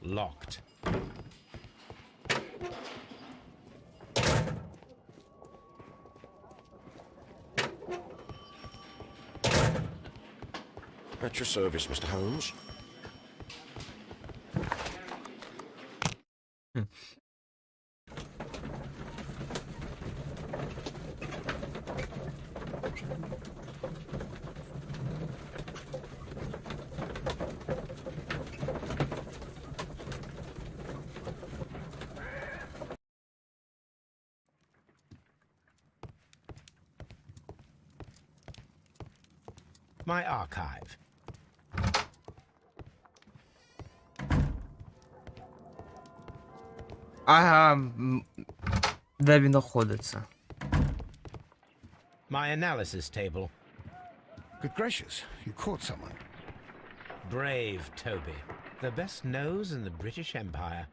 Speaker 3: Locked.
Speaker 7: At your service, Mr. Holmes.
Speaker 3: My archive.
Speaker 1: Де він знаходиться?
Speaker 3: My analysis table.
Speaker 2: Good gracious, you caught someone.
Speaker 3: Brave Toby. The best nose in the British Empire.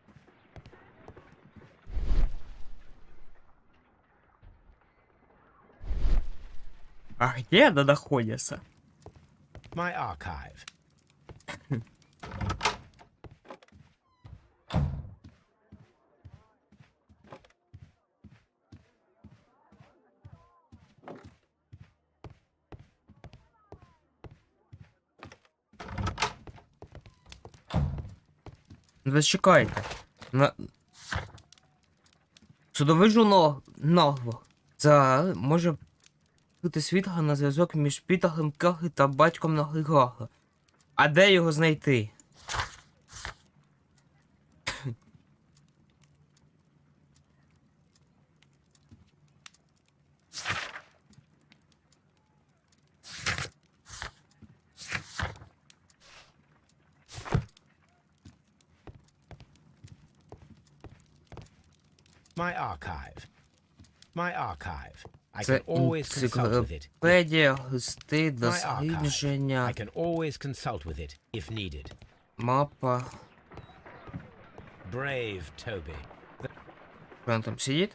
Speaker 1: А где она находится?
Speaker 3: My archive.
Speaker 1: Зачекайте. Судовий журнал нагло. Це може бути свідка на зв'язок між Пітером Карі та батьком Наглігага. А де його знайти?
Speaker 3: My archive. My archive. I
Speaker 1: Це
Speaker 3: can always consult with it.
Speaker 1: енциклопедія, листи,
Speaker 3: My archive.
Speaker 1: дослідження,
Speaker 3: I can always consult with it if needed.
Speaker 1: мапа.
Speaker 3: Brave Toby.
Speaker 1: Він там сидить?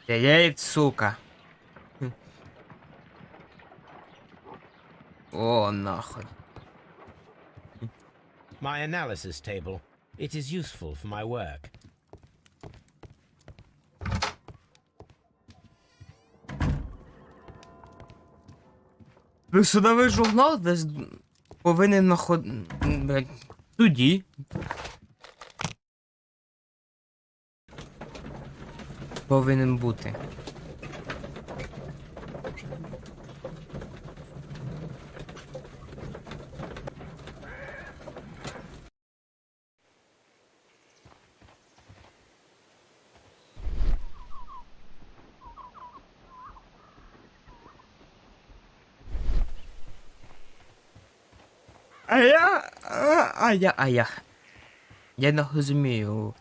Speaker 1: Сидить, сука. О, нахуй.
Speaker 3: My analysis table. It is useful for my work.
Speaker 1: Судовий журнал десь повинен тоді. Повинен бути. Я не розумію.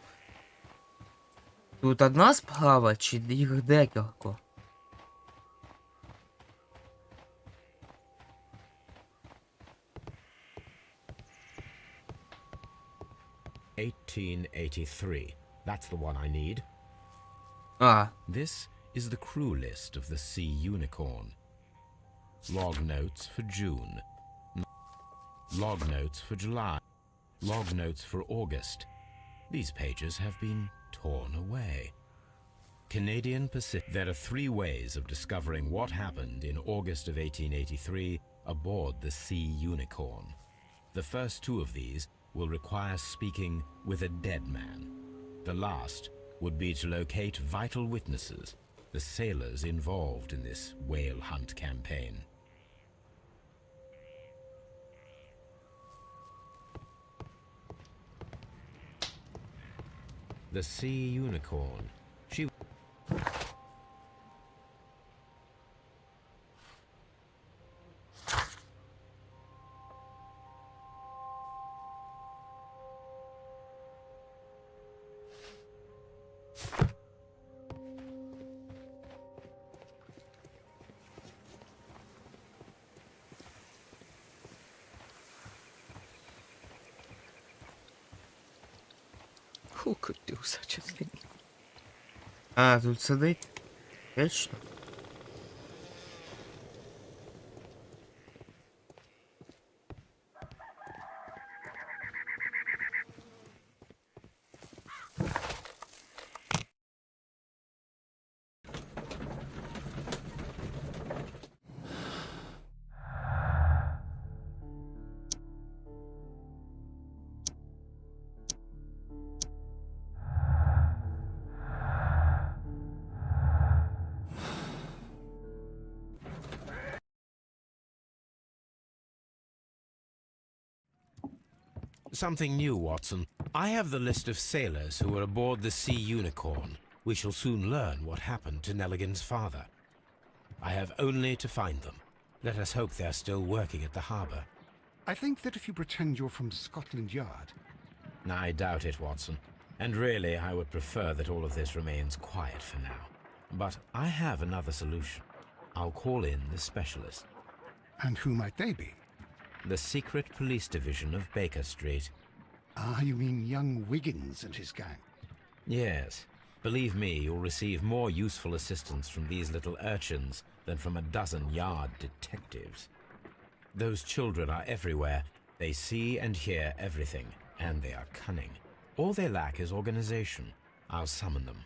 Speaker 1: Тут одна справа, чи їх декілька?
Speaker 3: $1883. That's the one I need. This is the crew list of the Sea Unicorn. Log notes for June. Log notes for July. Log notes for August. These pages have been torn away. Canadian Pacific. There are 3 ways of discovering what happened in August of 1883 aboard the Sea Unicorn. The first 2 of these will require speaking with a dead man. The last would be to locate vital witnesses, the sailors involved in this whale hunt campaign. The Sea Unicorn. She...
Speaker 6: Who could do such a thing?
Speaker 1: А, тут сидить? Вечно?
Speaker 3: Something new, Watson. I have the list of sailors who were aboard the Sea Unicorn. We shall soon learn what happened to Nelligan's father. I have only to find them. Let us hope they're still working at the harbour.
Speaker 2: I think that if you pretend you're from Scotland Yard...
Speaker 3: I doubt it, Watson. And really, I would prefer that all of this remains quiet for now. But I have another solution. I'll call in the specialist.
Speaker 2: And who might they be?
Speaker 3: The secret police division of Baker Street.
Speaker 2: Ah, you mean young Wiggins and his gang?
Speaker 3: Yes. Believe me, you'll receive more useful assistance from these little urchins than from a dozen yard detectives. Those children are everywhere. They see and hear everything, and they are cunning. All they lack is organization. I'll summon them.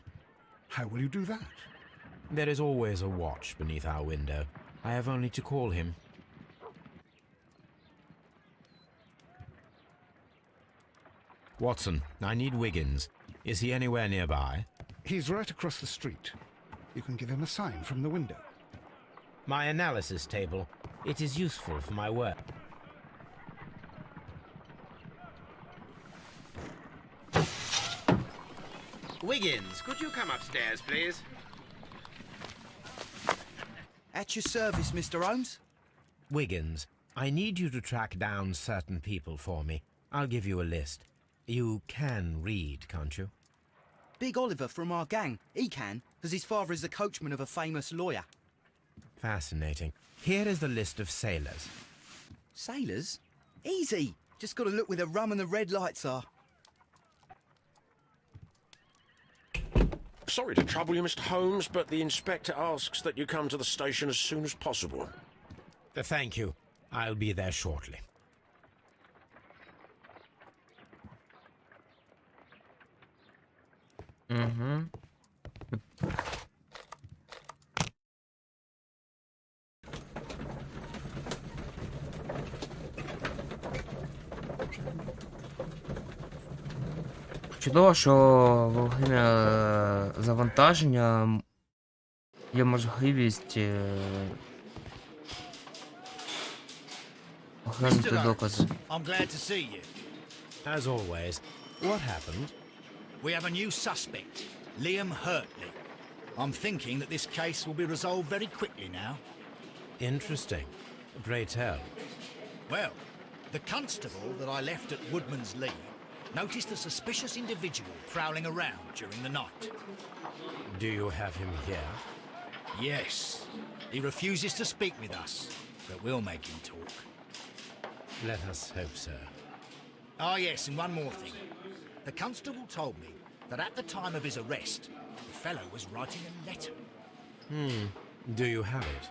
Speaker 2: How will you do that?
Speaker 3: There is always a watch beneath our window. I have only to call him. Watson, I need Wiggins. Is he anywhere nearby?
Speaker 2: He's right across the street. You can give him a sign from the window.
Speaker 3: My analysis table. It is useful for my work.
Speaker 9: Wiggins, could you come upstairs, please?
Speaker 8: At your service, Mr. Holmes.
Speaker 3: Wiggins, I need you to track down certain people for me. I'll give you a list. You can read, can't you?
Speaker 8: Big Oliver from our gang. He can, because his father is the coachman of a famous lawyer.
Speaker 3: Fascinating. Here is the list of sailors.
Speaker 8: Sailors? Easy. Just got to look where the rum and the red lights are.
Speaker 7: Sorry to trouble you, Mr. Holmes, but the inspector asks that you come to the station as soon as possible.
Speaker 3: Thank you. I'll be there shortly.
Speaker 1: Угу. Чудово, що во время завантаження є можливість оглянути докази.
Speaker 4: I'm glad to see you.
Speaker 3: As always, what happened?
Speaker 4: We have a new suspect, Liam Hurtley. I'm thinking that this case will be resolved very quickly now.
Speaker 3: Interesting. Pray tell.
Speaker 4: Well, the constable that I left at Woodman's Lee noticed a suspicious individual prowling around during the night.
Speaker 3: Do you have him here?
Speaker 4: Yes. He refuses to speak with us, but we'll make him talk.
Speaker 3: Let us hope so.
Speaker 4: Ah, yes, and one more thing. The constable told me that at the time of his arrest, the fellow was writing a letter.
Speaker 3: Do you have it?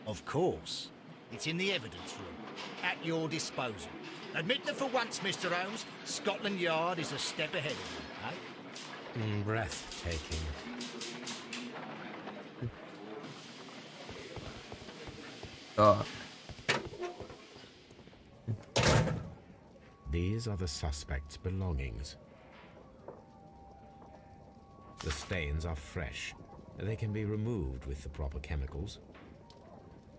Speaker 4: Of course. It's in the evidence room, at your disposal. Admit that for once, Mr. Holmes, Scotland Yard is a step ahead of you, eh?
Speaker 3: Breathtaking.
Speaker 1: Так.
Speaker 3: These are the suspect's belongings. The stains are fresh. They can be removed with the proper chemicals.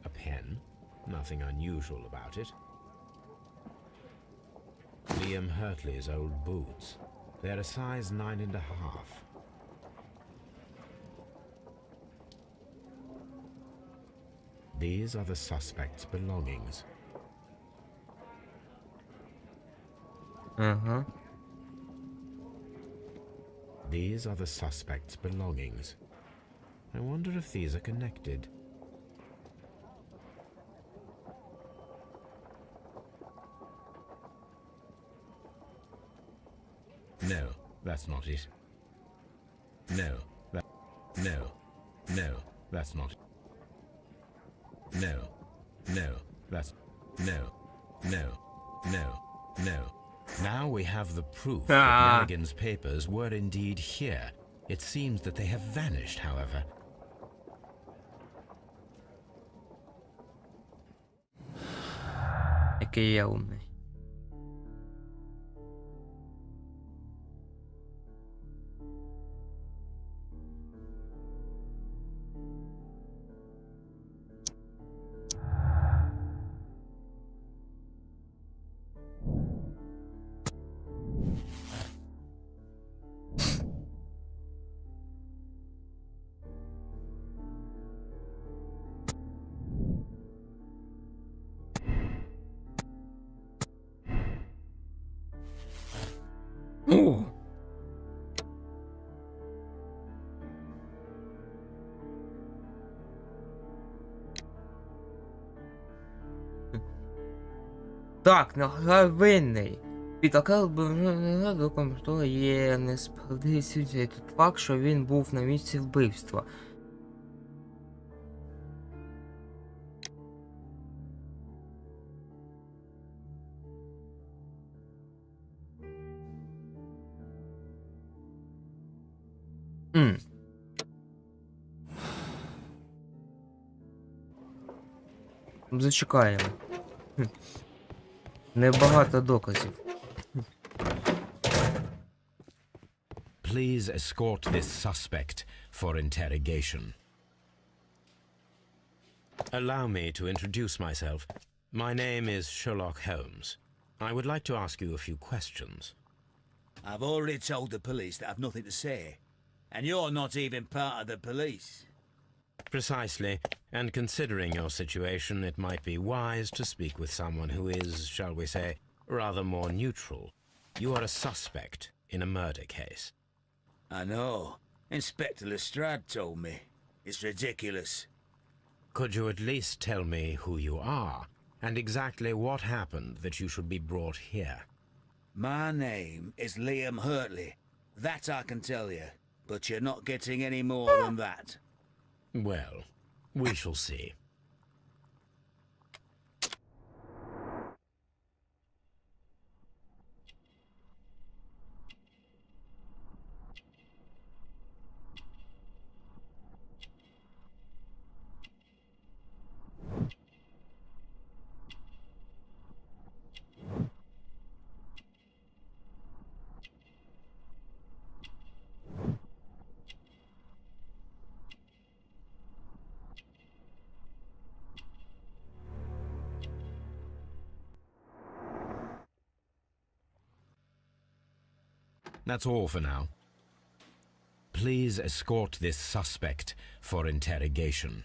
Speaker 3: A pen, nothing unusual about it. Liam Hurtley's old boots. They're a size 9.5. These are the suspect's belongings.
Speaker 1: Ага.
Speaker 3: These are the suspect's belongings. I wonder if these are connected. No, that's not it. No, that's not it. No. Now we have the proof that Nelligan's papers were indeed here. It seems that they have vanished, however.
Speaker 1: Який я умний. О! Так, награй винний. Підтакав би до комп'ютера є несправедливість той факт, що він був на місці вбивства. Зачекаємо. Небагато доказів.
Speaker 3: Please escort this suspect for interrogation. Allow me to introduce myself. My name is Sherlock Holmes. I would like to ask you a few questions.
Speaker 10: I've already told the police that I've nothing to say. And you're not even part of the police.
Speaker 3: Precisely, and considering your situation, it might be wise to speak with someone who is, shall we say, rather more neutral. You are a suspect in a murder case.
Speaker 10: I know. Inspector Lestrade told me. It's ridiculous.
Speaker 3: Could you at least tell me who you are, and exactly what happened that you should be brought here?
Speaker 10: My name is Liam Hurtley. That I can tell you. But you're not getting any more than that.
Speaker 3: Well, we shall see. That's all for now. Please escort this suspect for interrogation.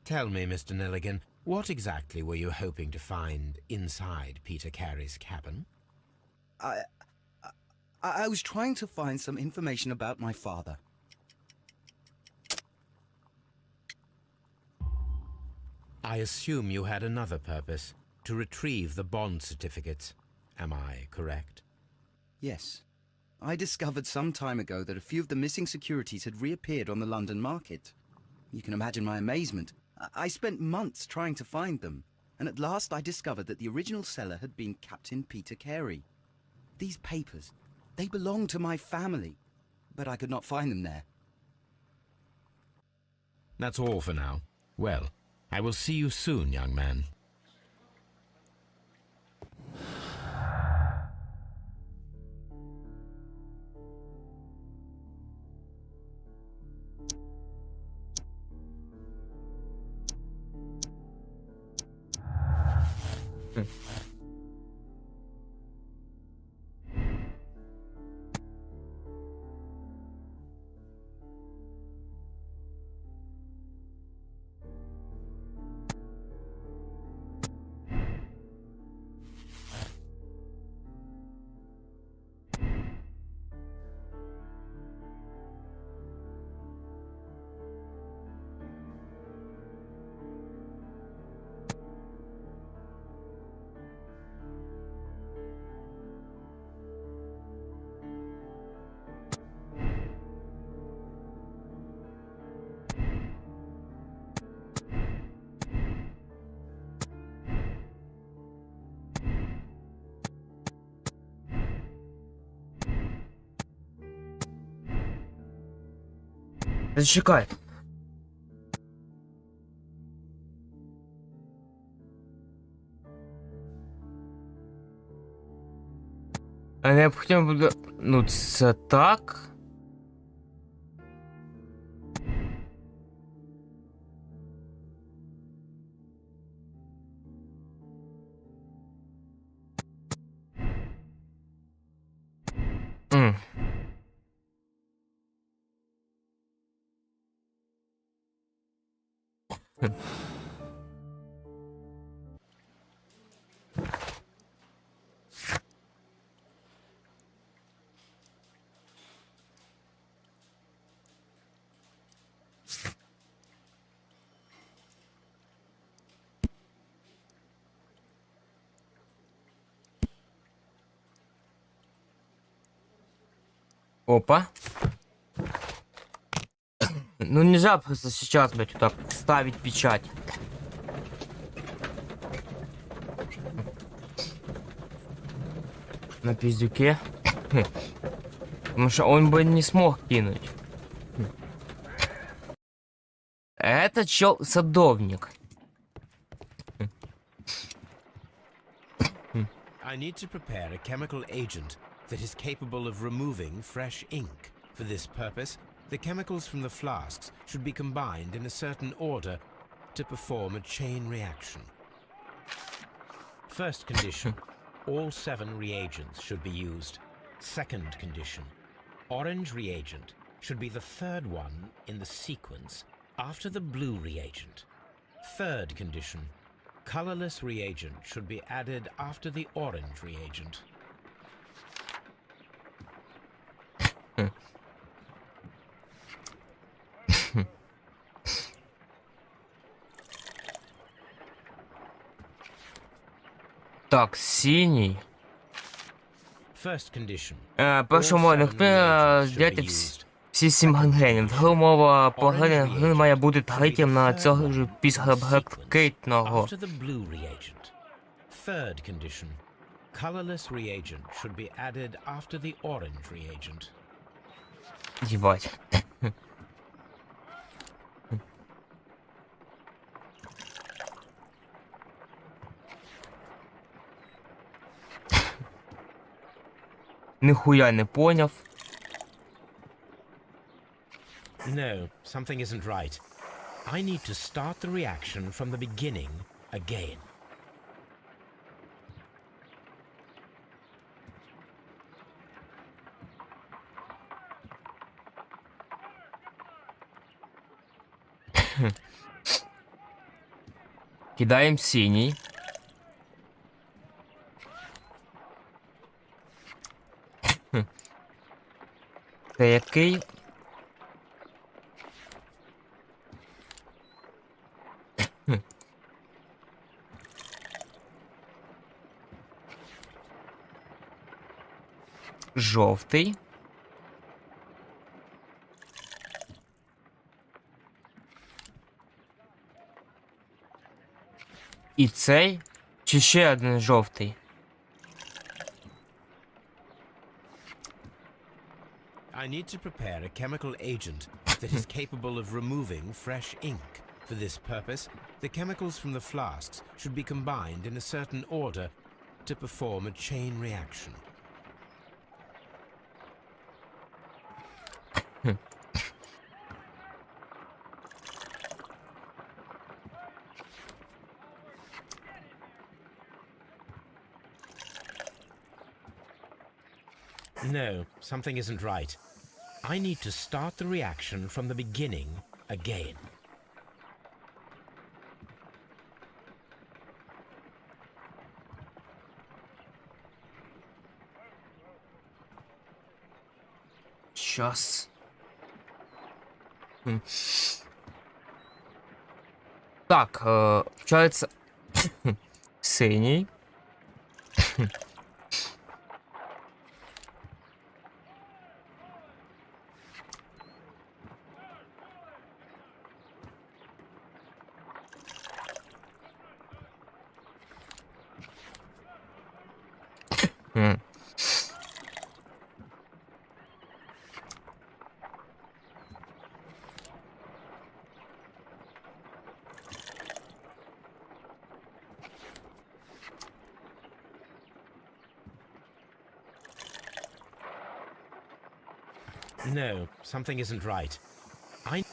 Speaker 3: Tell me, Mr. Nelligan, what exactly were you hoping to find inside Peter Carey's cabin?
Speaker 8: I was trying to find some information about my father.
Speaker 3: I assume you had another purpose. To retrieve the bond certificates. Am I correct?
Speaker 8: Yes. I discovered some time ago that a few of the missing securities had reappeared on the London market. You can imagine my amazement. I spent months trying to find them, and at last I discovered that the original seller had been Captain Peter Carey. These papers, they belonged to my family, but I could not find them there.
Speaker 3: That's all for now. Well, I will see you soon, young man.
Speaker 1: Зачекай. А необхідно буде... Ну, це так. Опа. Ну нельзя просто сейчас, блядь, вот так ставить печать. На пиздюке. Потому что он бы не смог кинуть. Это чел садовник.
Speaker 3: I need to prepare a chemical agent that is capable of removing fresh ink. For this purpose, the chemicals from the flasks should be combined in a certain order to perform a chain reaction. First condition, all 7 reagents should be used. Second condition, orange reagent should be the third one in the sequence after the blue reagent. Third condition, colorless reagent should be added after the orange reagent.
Speaker 1: Так, синий.
Speaker 3: First condition.
Speaker 1: Першу мова необхідно взяти всі 7 генгенів. Друга мова по генгену має бути третім на цього ж після блакитного.
Speaker 3: After the blue reagent. Third condition. Colorless reagent should be added after the orange reagent.
Speaker 1: Єбать. Нихуя не поняв.
Speaker 3: No, something isn't right. I need to start the reaction from the beginning again.
Speaker 1: Кидаємо синій. Це який? Жовтий. І цей? Чи ще один жовтий?
Speaker 3: I need to prepare a chemical agent that is capable of removing fresh ink. For this purpose, the chemicals from the flasks should be combined in a certain order to perform a chain reaction. No, something isn't right. I need to start the reaction from the beginning again.
Speaker 1: Щас. Так, получается, синий.
Speaker 3: No, something isn't right. I...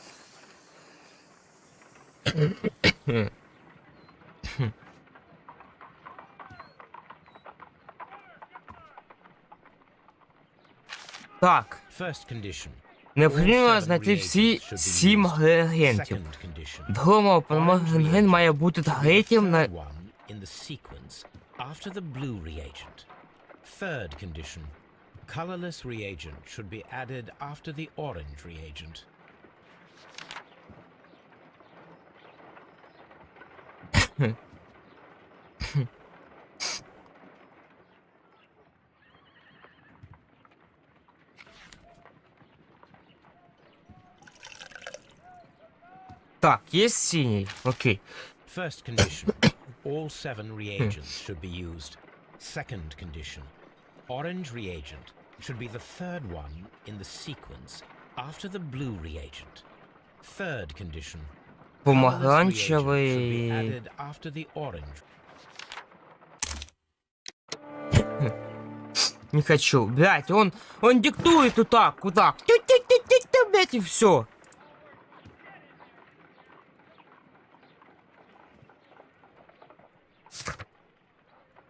Speaker 1: Так,
Speaker 3: First condition.
Speaker 1: необхідно знайти всі 7 реагентів.
Speaker 3: Second condition.
Speaker 1: Друга допомога рентген має бути третім на...
Speaker 3: One in the sequence after the blue reagent. Third condition. Colorless reagent should be added after the orange reagent.
Speaker 1: Так, є синій, окей.
Speaker 3: First condition. All 7 reagents should be used. Second condition. Orange reagent should be the third one in the sequence after the blue reagent. Third condition.
Speaker 1: Помаранчевий...
Speaker 3: Should be added after the orange.
Speaker 1: Не хочу, блять, он диктует вот так, тю-тю-тю-тю, блять, и все.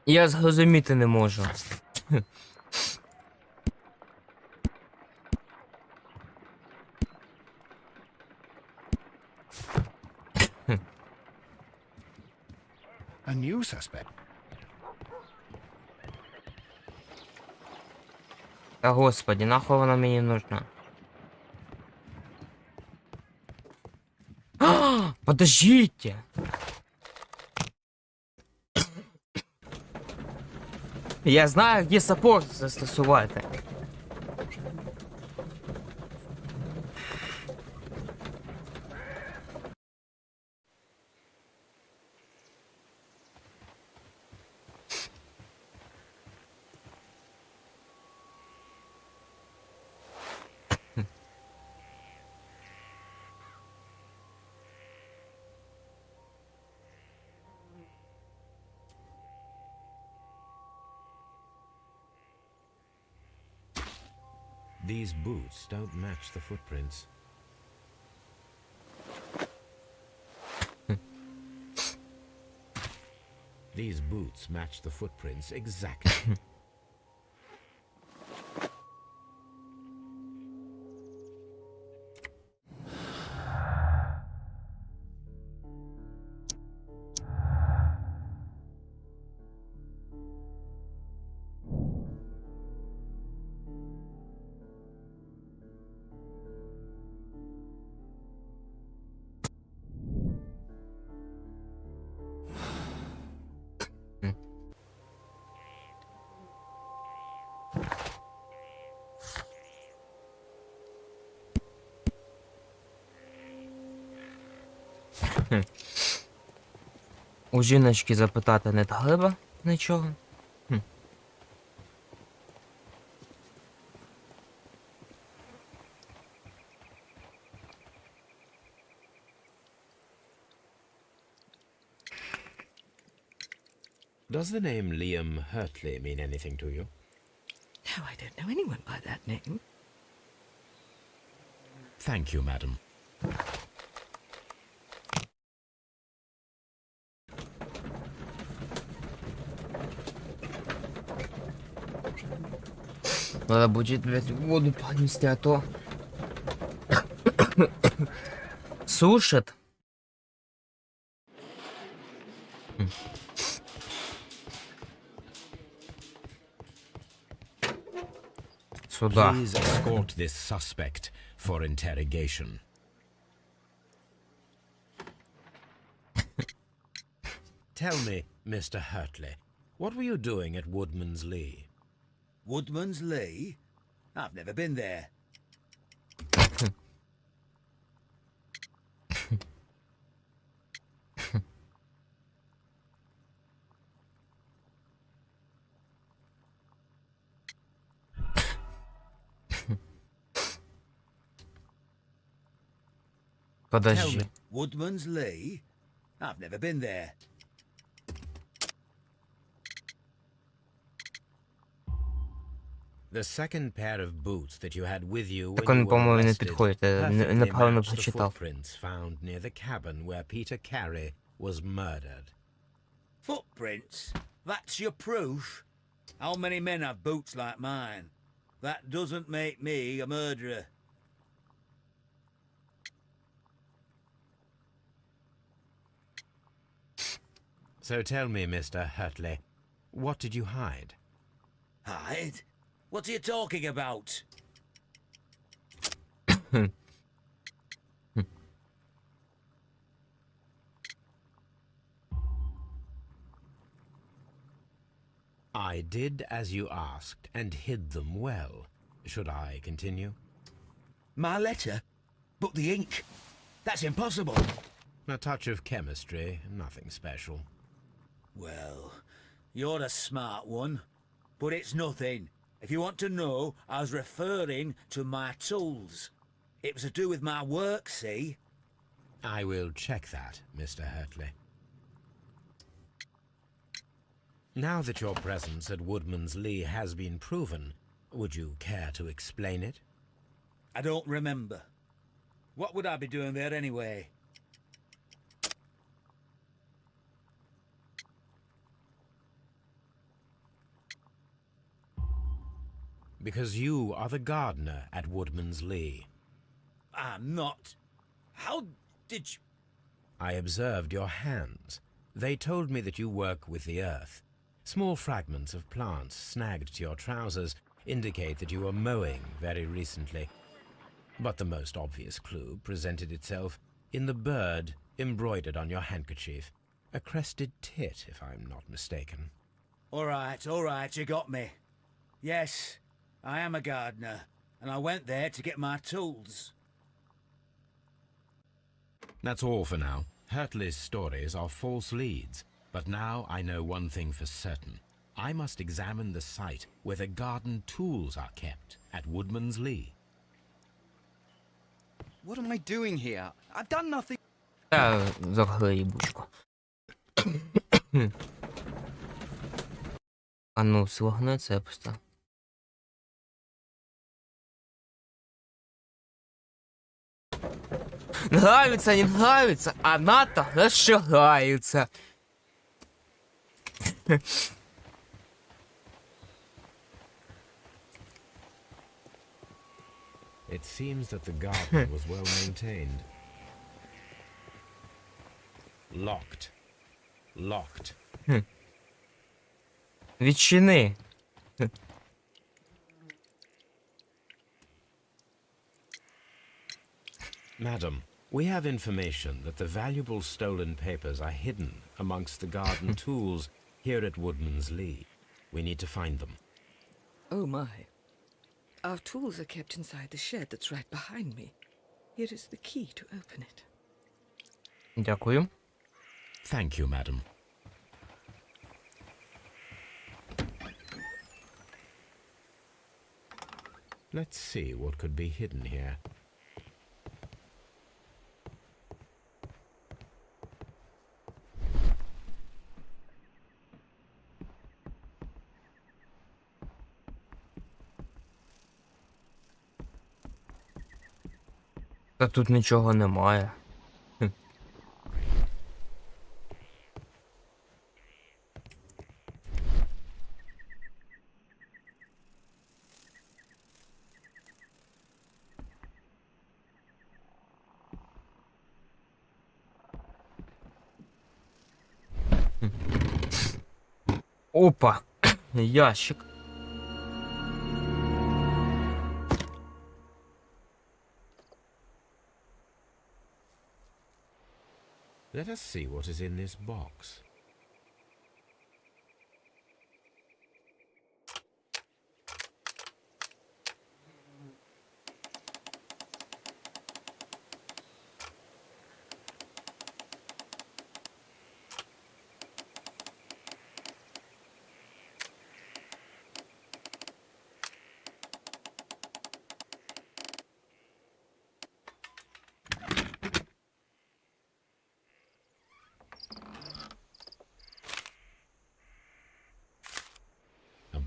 Speaker 1: Я зрозуміти не можу.
Speaker 2: A new suspect.
Speaker 1: Та господи, нахуй вона мені нужна? А, подождите! Я знаю, где саппорт застосувати.
Speaker 3: These boots don't match the footprints. These boots match the footprints exactly.
Speaker 1: У жіночки запитати не треба нічого.
Speaker 3: Does the name Liam Hurtley mean anything to you?
Speaker 6: No, I don't know anyone by that name.
Speaker 3: Thank you, madam.
Speaker 1: Надо будет, блядь, воду понести, а то сушит. Сюда.
Speaker 3: Please escort this suspect for interrogation. Tell me, Mr. Hurtley, what were you doing at Woodman's Lee?
Speaker 10: Woodman's Lee? I've never been there.
Speaker 1: Подожди.
Speaker 10: Woodman's Lee? I've never been there.
Speaker 3: The second pair of boots that you had with you
Speaker 1: Так
Speaker 3: when you
Speaker 1: он,
Speaker 3: were
Speaker 1: по-моему, не
Speaker 3: arrested
Speaker 1: підходить. Я
Speaker 3: perfectly
Speaker 1: неправильно
Speaker 3: matched the
Speaker 1: прочитав.
Speaker 3: footprints found near the cabin where Peter Carey was murdered.
Speaker 10: Footprints? That's your proof? How many men have boots like mine? That doesn't make me a murderer.
Speaker 3: So tell me, Mr. Hurtley, what did you hide?
Speaker 10: Hide? What are you talking about?
Speaker 3: I did as you asked and hid them well. Should I continue?
Speaker 10: My letter? But the ink? That's impossible.
Speaker 3: A touch of chemistry, nothing special.
Speaker 10: Well, you're a smart one, but it's nothing. If you want to know, I was referring to my tools. It was to do with my work, see?
Speaker 3: I will check that, Mr. Hurtley. Now that your presence at Woodman's Lee has been proven, would you care to explain it?
Speaker 10: I don't remember. What would I be doing there anyway?
Speaker 3: Because you are the gardener at Woodman's Lee.
Speaker 10: I'm not. How did you...
Speaker 3: I observed your hands. They told me that you work with the earth. Small fragments of plants snagged to your trousers indicate that you were mowing very recently. But the most obvious clue presented itself in the bird embroidered on your handkerchief. A crested tit, if I'm not mistaken.
Speaker 10: All right, you got me. Yes, I am a gardener, and I went there to get my tools.
Speaker 3: That's all for now. Hurtley's stories are false leads, but now I know one thing for certain. I must examine the site where the garden tools are kept at Woodman's Lee.
Speaker 8: What am I doing here? I've done nothing.
Speaker 1: Закрой ебучку. А ну, слогне це просто. Нравится, не нравится, она-то расширяется.
Speaker 3: It seems that the garden was well maintained. Locked. Locked.
Speaker 1: Відчини.
Speaker 3: Madam, we have information that the valuable stolen papers are hidden amongst the garden tools here at Woodman's Lee. We need to find them.
Speaker 6: Oh my. Our tools are kept inside the shed that's right behind me. Here is the key to open it.
Speaker 1: Дякую.
Speaker 3: Thank you, madam. Let's see what could be hidden here.
Speaker 1: Та тут нічого немає. Опа! Ящик.
Speaker 3: Let us see what is in this box.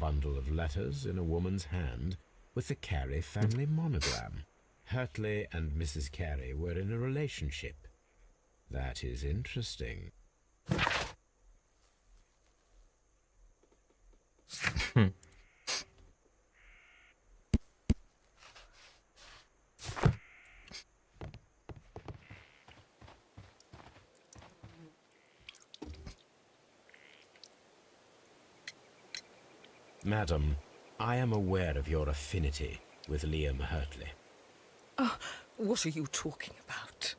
Speaker 3: Bundle of letters in a woman's hand with the Carey family monogram. Hurtley and Mrs. Carey were in a relationship. That is interesting. Madam, I am aware of your affinity with Liam Hurtley.
Speaker 6: Oh, what are you talking about?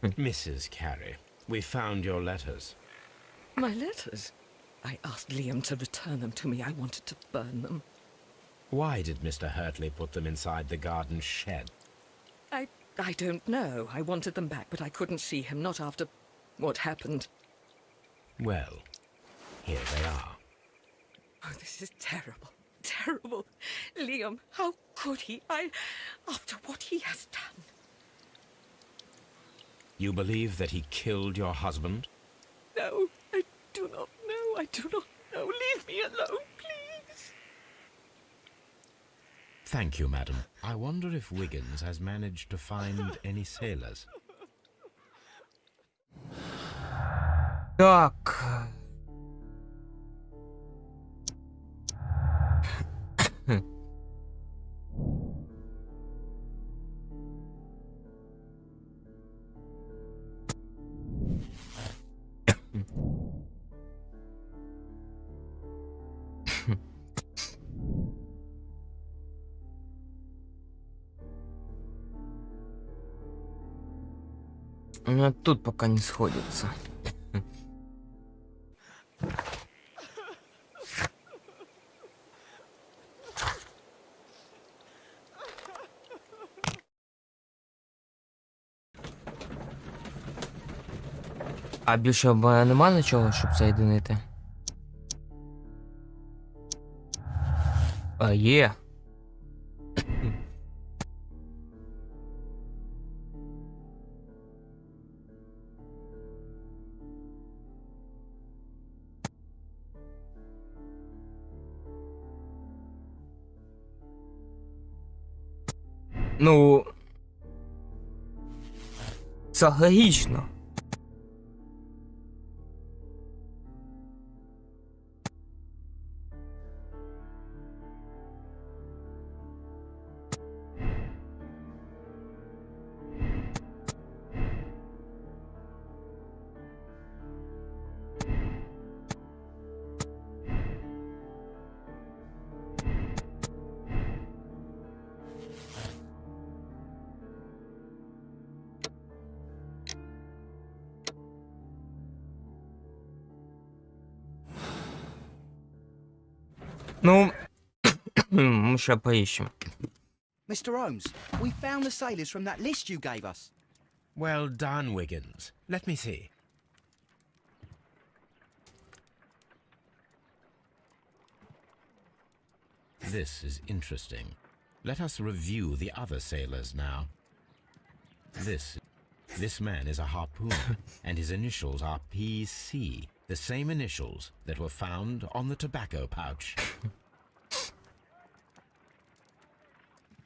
Speaker 3: Mrs. Carey, we found your letters.
Speaker 6: My letters? I asked Liam to return them to me. I wanted to burn them.
Speaker 3: Why did Mr. Hurtley put them inside the garden shed?
Speaker 6: I don't know. I wanted them back, but I couldn't see him, not after what happened.
Speaker 3: Well, here they are.
Speaker 6: Oh, this is terrible. Terrible. Liam, how could he? After what he has done.
Speaker 3: You believe that he killed your husband?
Speaker 6: No, I do not know. I do not know. Leave me alone, please.
Speaker 3: Thank you, madam. I wonder if Wiggins has managed to find any sailors.
Speaker 1: Так. У меня тут пока не сходится. А більше нема нічого, щоб соєдинити? А, є. Ну, це логічно. Ну, мы ще поищем.
Speaker 8: Mr. Holmes, we found the sailors from that list you gave us.
Speaker 3: Well done, Wiggins. Let me see. This is interesting. Let us review the other sailors now. This man is a harpooner, and his initials are PC, the same initials that were found on the tobacco pouch.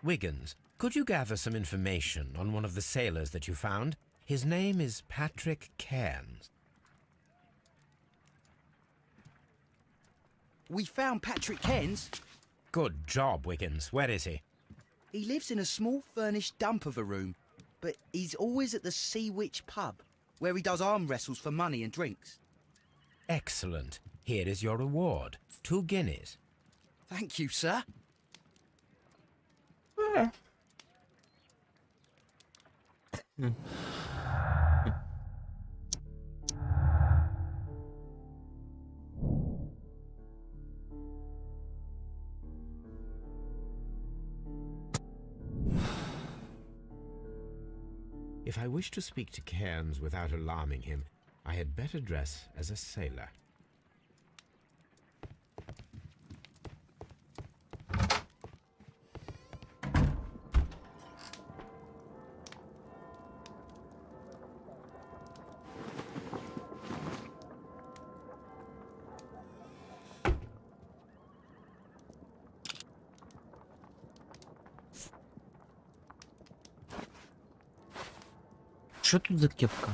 Speaker 3: Wiggins, could you gather some information on one of the sailors that you found? His name is Patrick Cairns.
Speaker 8: We found Patrick Cairns.
Speaker 3: Good job, Wiggins. Where is he?
Speaker 8: He lives in a small furnished dump of a room, but he's always at the Sea Witch pub, where he does arm wrestles for money and drinks.
Speaker 3: Excellent. Here is your reward. 2 guineas.
Speaker 8: Thank you, sir.
Speaker 3: If I wish to speak to Cairns without alarming him, I had better dress as a sailor.
Speaker 1: Що тут за кепка?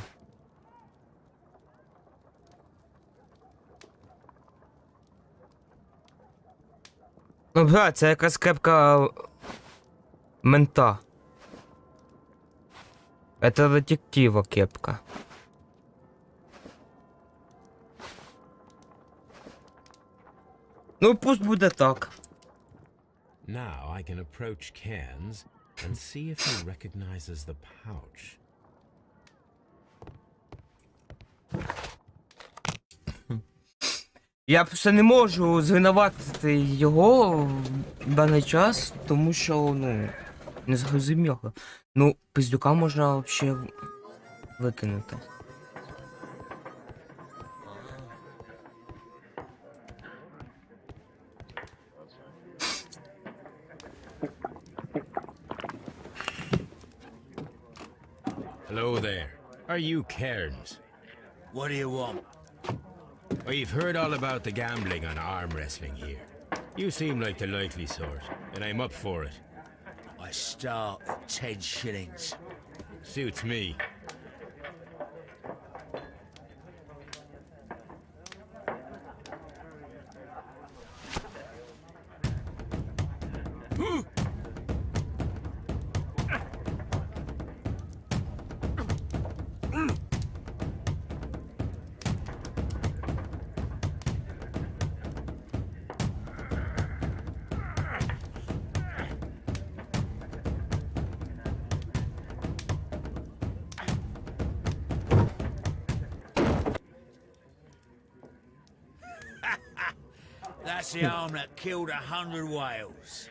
Speaker 1: Ну, бля, це якась кепка мента. Это детектива кепка. Ну, пусть буде так.
Speaker 3: Now I can approach Cairns and see if he recognizes the pouch.
Speaker 1: Я просто не можу звинуватити його в даний час, тому що, ну, не зрозуміло. Ну, пиздюка можна взагалі викинути.
Speaker 3: Hello there. Are you Cairns?
Speaker 10: What do you want?
Speaker 3: We've heard all about the gambling on arm wrestling here. You seem like the likely sort, and I'm up for it.
Speaker 10: I start at 10 shillings.
Speaker 3: Suits me.
Speaker 10: That's the arm that killed 100 whales.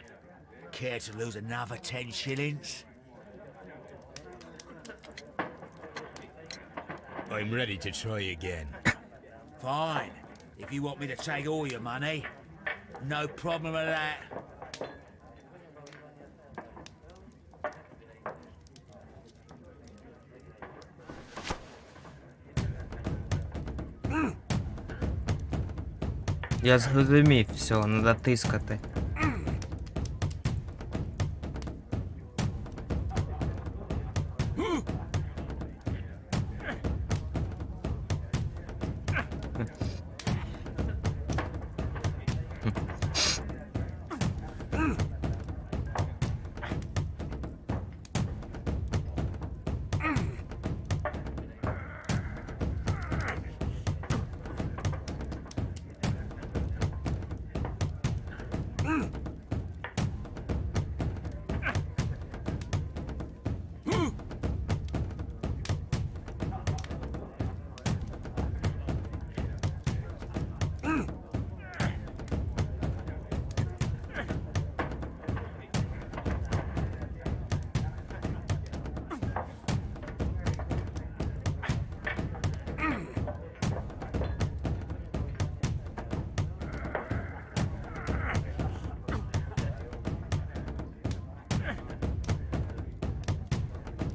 Speaker 10: Care to lose another 10 shillings?
Speaker 3: I'm ready to try again.
Speaker 10: Fine. If you want me to take all your money, no problem with that.
Speaker 1: Я зрозумів, все, треба тискати.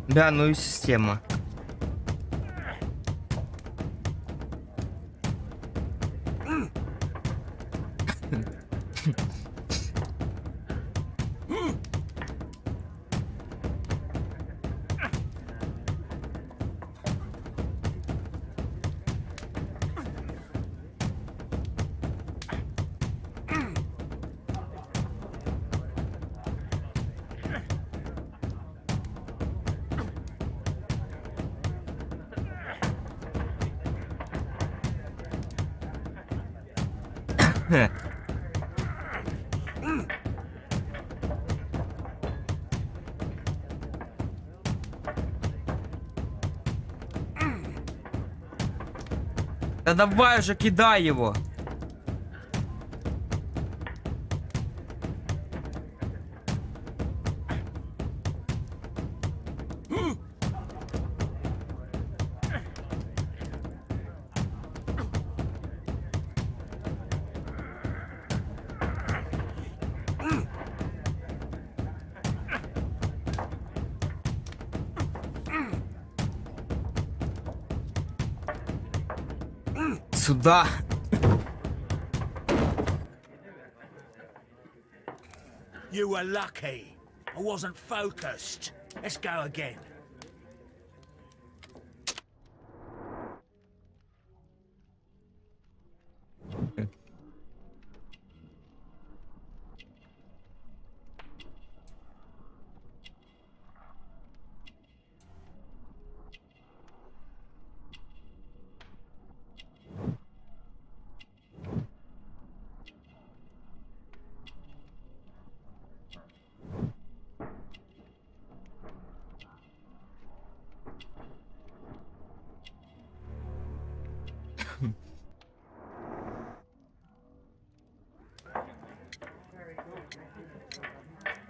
Speaker 1: Да, ну и система. Да давай уже, кидай его. Сюда.
Speaker 10: You were lucky. I wasn't focused. Let's go again.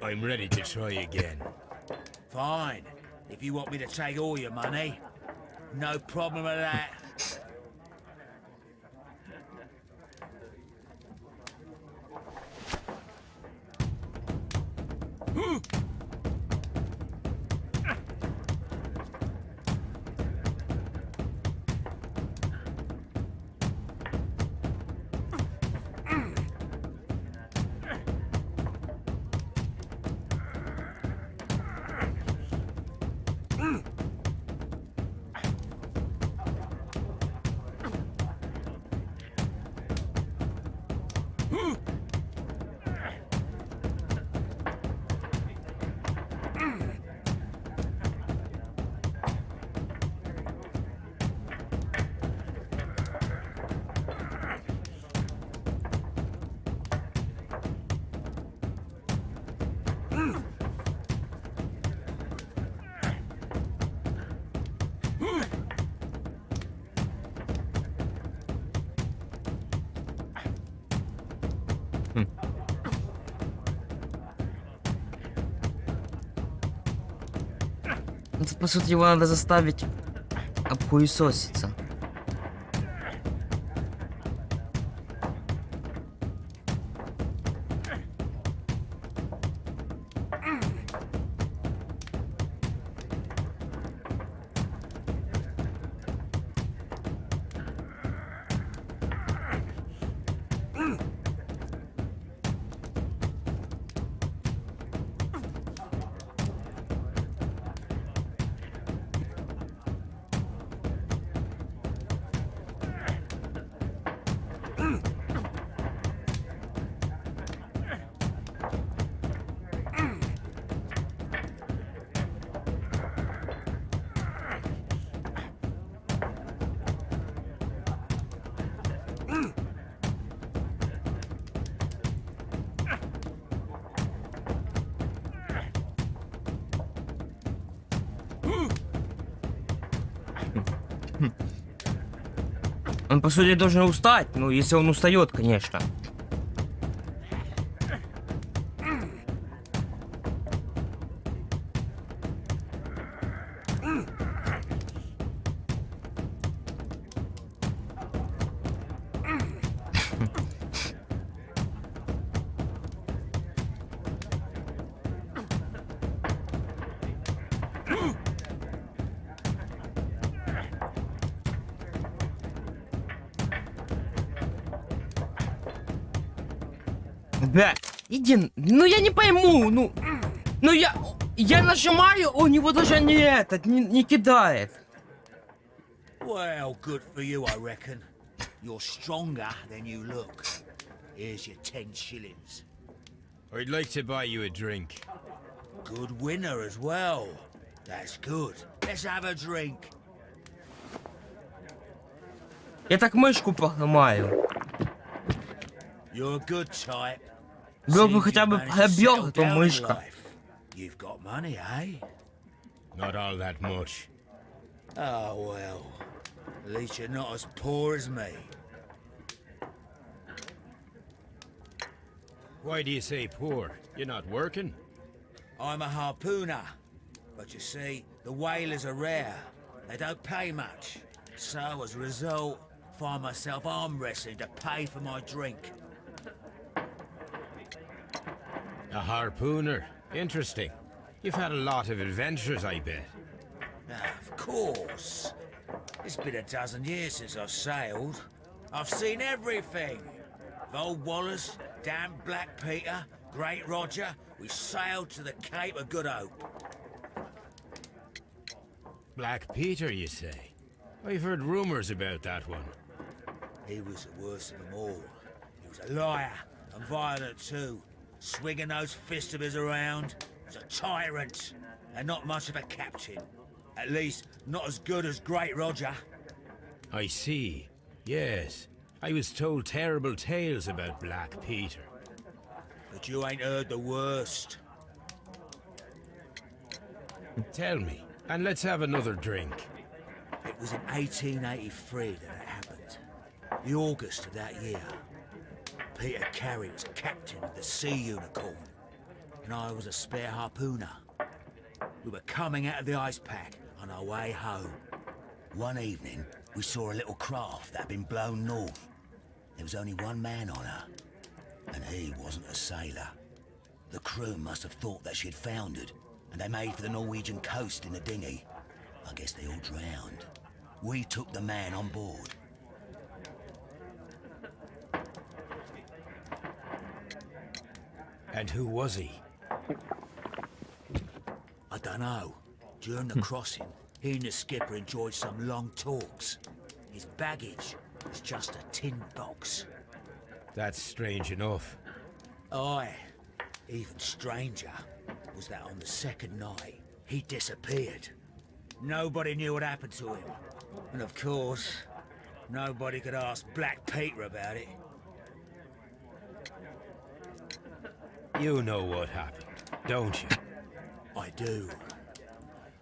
Speaker 11: I'm ready to try again.
Speaker 10: Fine. If you want me to take all your money, no problem with that.
Speaker 1: Это, по сути, его надо заставить обхуесоситься. Он, по сути, должен устать, ну, если он устает, конечно. Да, иди, ну я не пойму, ну я нажимаю, у него даже не кидает.
Speaker 10: Well, good for you, I reckon. You're stronger than you look. Here's your 10 shillings.
Speaker 11: I'd like to buy you a drink.
Speaker 10: Good winner as well. That's good. Let's have a drink.
Speaker 1: Я так мышку поломаю.
Speaker 10: You're a good type.
Speaker 1: Был бы
Speaker 10: Seems
Speaker 1: хотя
Speaker 10: you've
Speaker 1: бы
Speaker 10: managed to
Speaker 1: пробел,
Speaker 10: settle
Speaker 1: то
Speaker 10: down in
Speaker 1: мышка.
Speaker 10: life. You've got money, eh?
Speaker 11: Not all that much.
Speaker 10: Oh, well. At least you're not as poor as me.
Speaker 11: Why do you say poor? You're not working?
Speaker 10: I'm a harpooner. But you see, the whalers are rare. They don't pay much. So, as a result, find myself arm wrestling to pay for my drink.
Speaker 11: A harpooner. Interesting. You've had a lot of adventures, I bet.
Speaker 10: Of course. It's been a dozen years since I've sailed. I've seen everything. Old Wallace, damn Black Peter, Great Roger, we sailed to the Cape of Good Hope.
Speaker 11: Black Peter, you say? I've heard rumors about that one.
Speaker 10: He was the worst of them all. He was a liar, and violent too. Swinging those fists of his around. He was a tyrant, and not much of a captain. At least, not as good as Great Roger.
Speaker 11: I see. Yes. I was told terrible tales about Black Peter.
Speaker 10: But you ain't heard the worst.
Speaker 11: Tell me, and let's have another drink.
Speaker 10: It was in 1883 that it happened. The August of that year. Peter Carey was captain of the Sea Unicorn, and I was a spare harpooner. We were coming out of the ice pack on our way home. One evening, we saw a little craft that had been blown north. There was only one man on her, and he wasn't a sailor. The crew must have thought that she'd foundered, and they made for the Norwegian coast in a dinghy. I guess they all drowned. We took the man on board.
Speaker 11: And who was he?
Speaker 10: I don't know. During the crossing, he and the skipper enjoyed some long talks. His baggage was just a tin box.
Speaker 11: That's strange enough.
Speaker 10: Aye. Even stranger was that on the second night, he disappeared. Nobody knew what happened to him. And of course, nobody could ask Black Peter about it.
Speaker 11: You know what happened, don't you?
Speaker 10: I do.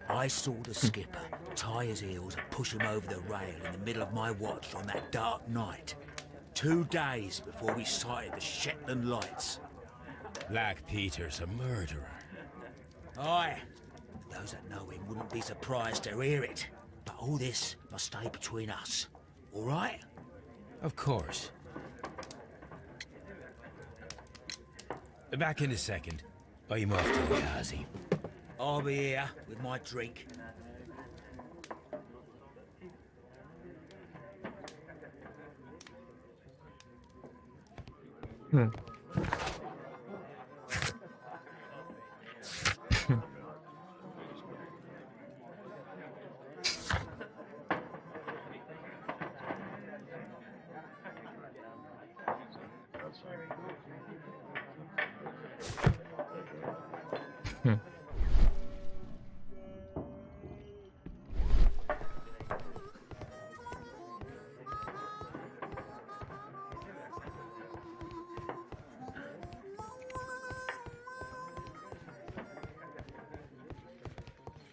Speaker 10: I saw the skipper tie his heels and push him over the rail in the middle of my watch on that dark night. 2 days before we sighted the Shetland lights.
Speaker 11: Black Peter's a murderer.
Speaker 10: Aye. Those that know him wouldn't be surprised to hear it. But all this must stay between us. All right?
Speaker 11: Of course. Back in a second. I'm off to the Ghazi.
Speaker 10: I'll be here with my drink.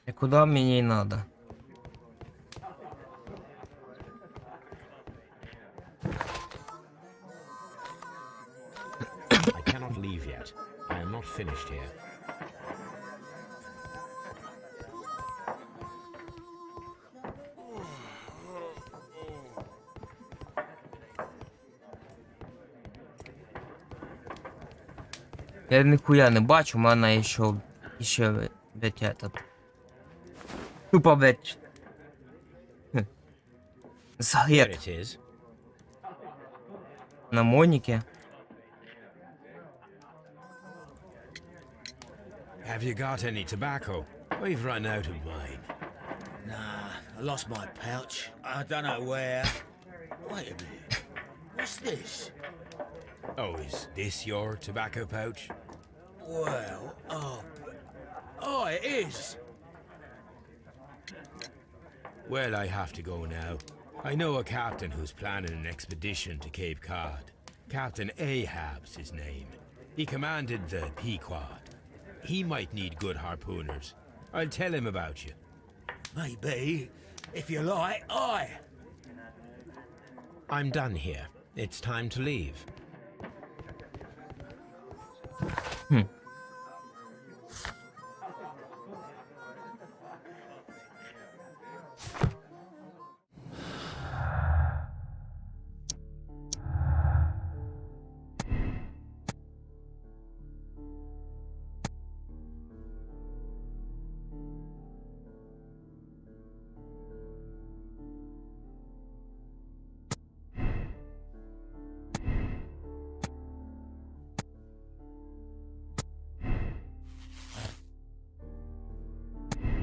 Speaker 1: И куда мне и надо?
Speaker 3: I cannot leave yet. I am not finished here.
Speaker 1: Я нихуя не бачу, у мене ще, блять, этот. Тупо, блять.
Speaker 3: There
Speaker 1: Загет
Speaker 3: it is.
Speaker 1: на монике.
Speaker 11: Have you got any tobacco? We've run out of mine.
Speaker 10: Nah, I lost my pouch. I don't know where. Wait a minute. What's this?
Speaker 11: Oh, is this your tobacco pouch?
Speaker 10: Well, oh, it is.
Speaker 11: Well, I have to go now. I know a captain who's planning an expedition to Cape Cod. Captain Ahab's his name. He commanded the Pequod. He might need good harpooners. I'll tell him about you.
Speaker 10: Maybe. If you like, aye.
Speaker 3: I'm done here. It's time to leave.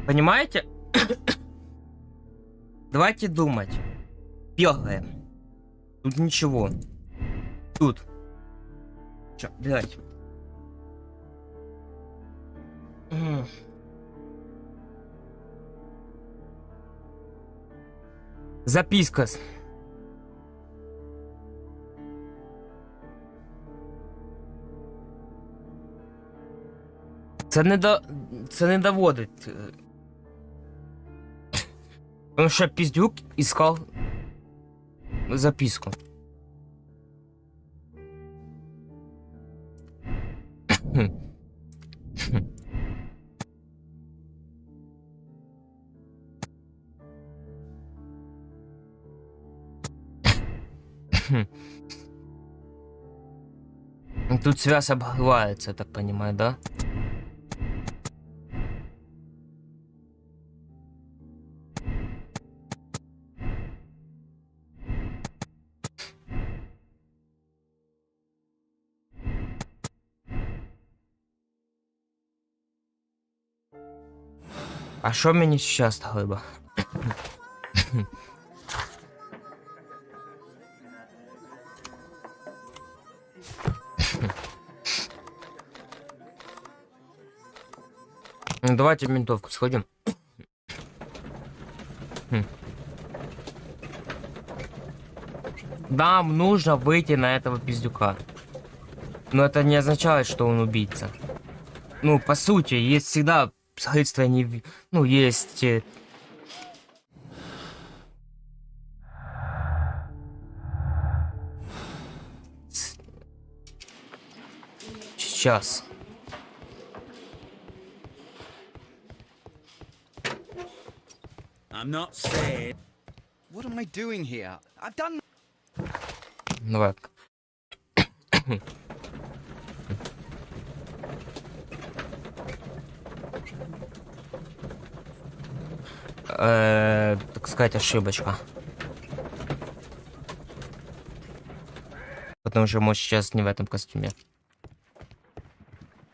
Speaker 1: Понимаете? Давайте думать. Первое. Тут ничего. Тут. Чё, блядь. Записка. Це не доводить. Потому что пиздюк искал записку. Тут связь обрывается, я так понимаю, да? А що мені сейчас треба? Ну, давайте в ментовку сходим. Нам нужно выйти на этого пиздюка. Но это не означает, что он убийца. Ну, по сути, есть всегда средства не... Ну, есть... Сейчас.
Speaker 8: I'm not saying. What am I doing here? I've done.
Speaker 1: Давай. Так сказать, ошибочка. Потому что мы сейчас не в этом костюме.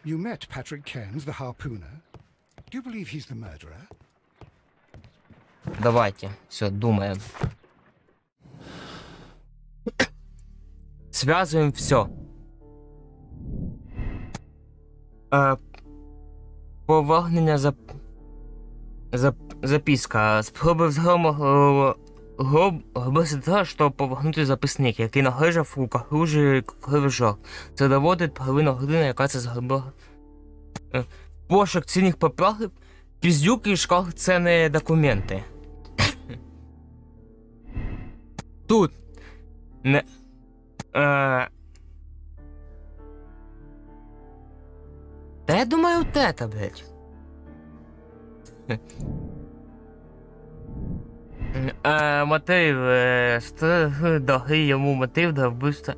Speaker 2: You met Patrick Cairns, the harpooner. Do you believe he's the murderer?
Speaker 1: Давайте, все, думаем. Связываем все. Повернення записка. Спроби взгрому робити те, щоб повернути записник, який належав у кахружі кривижок. Це доводить первинна година, яка це зробила. Пошук цінних поправок, піздюк і шкал – це не документи. Тут не... Та я думаю, вот это, блядь. Мотив, дороги йому мотив до вбивства.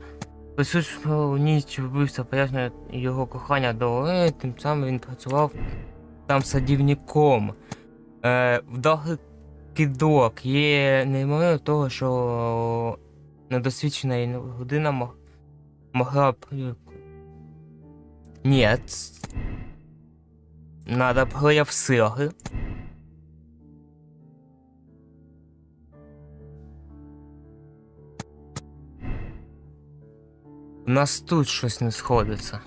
Speaker 1: Присутствував ніч вбивства, пояснює його кохання до тим самим він працював там садівником. Вдалий кидок є неймовірно того, що недосвідчена людина могла б... Нет. Надо прояв сили. У нас тут щось не сходиться.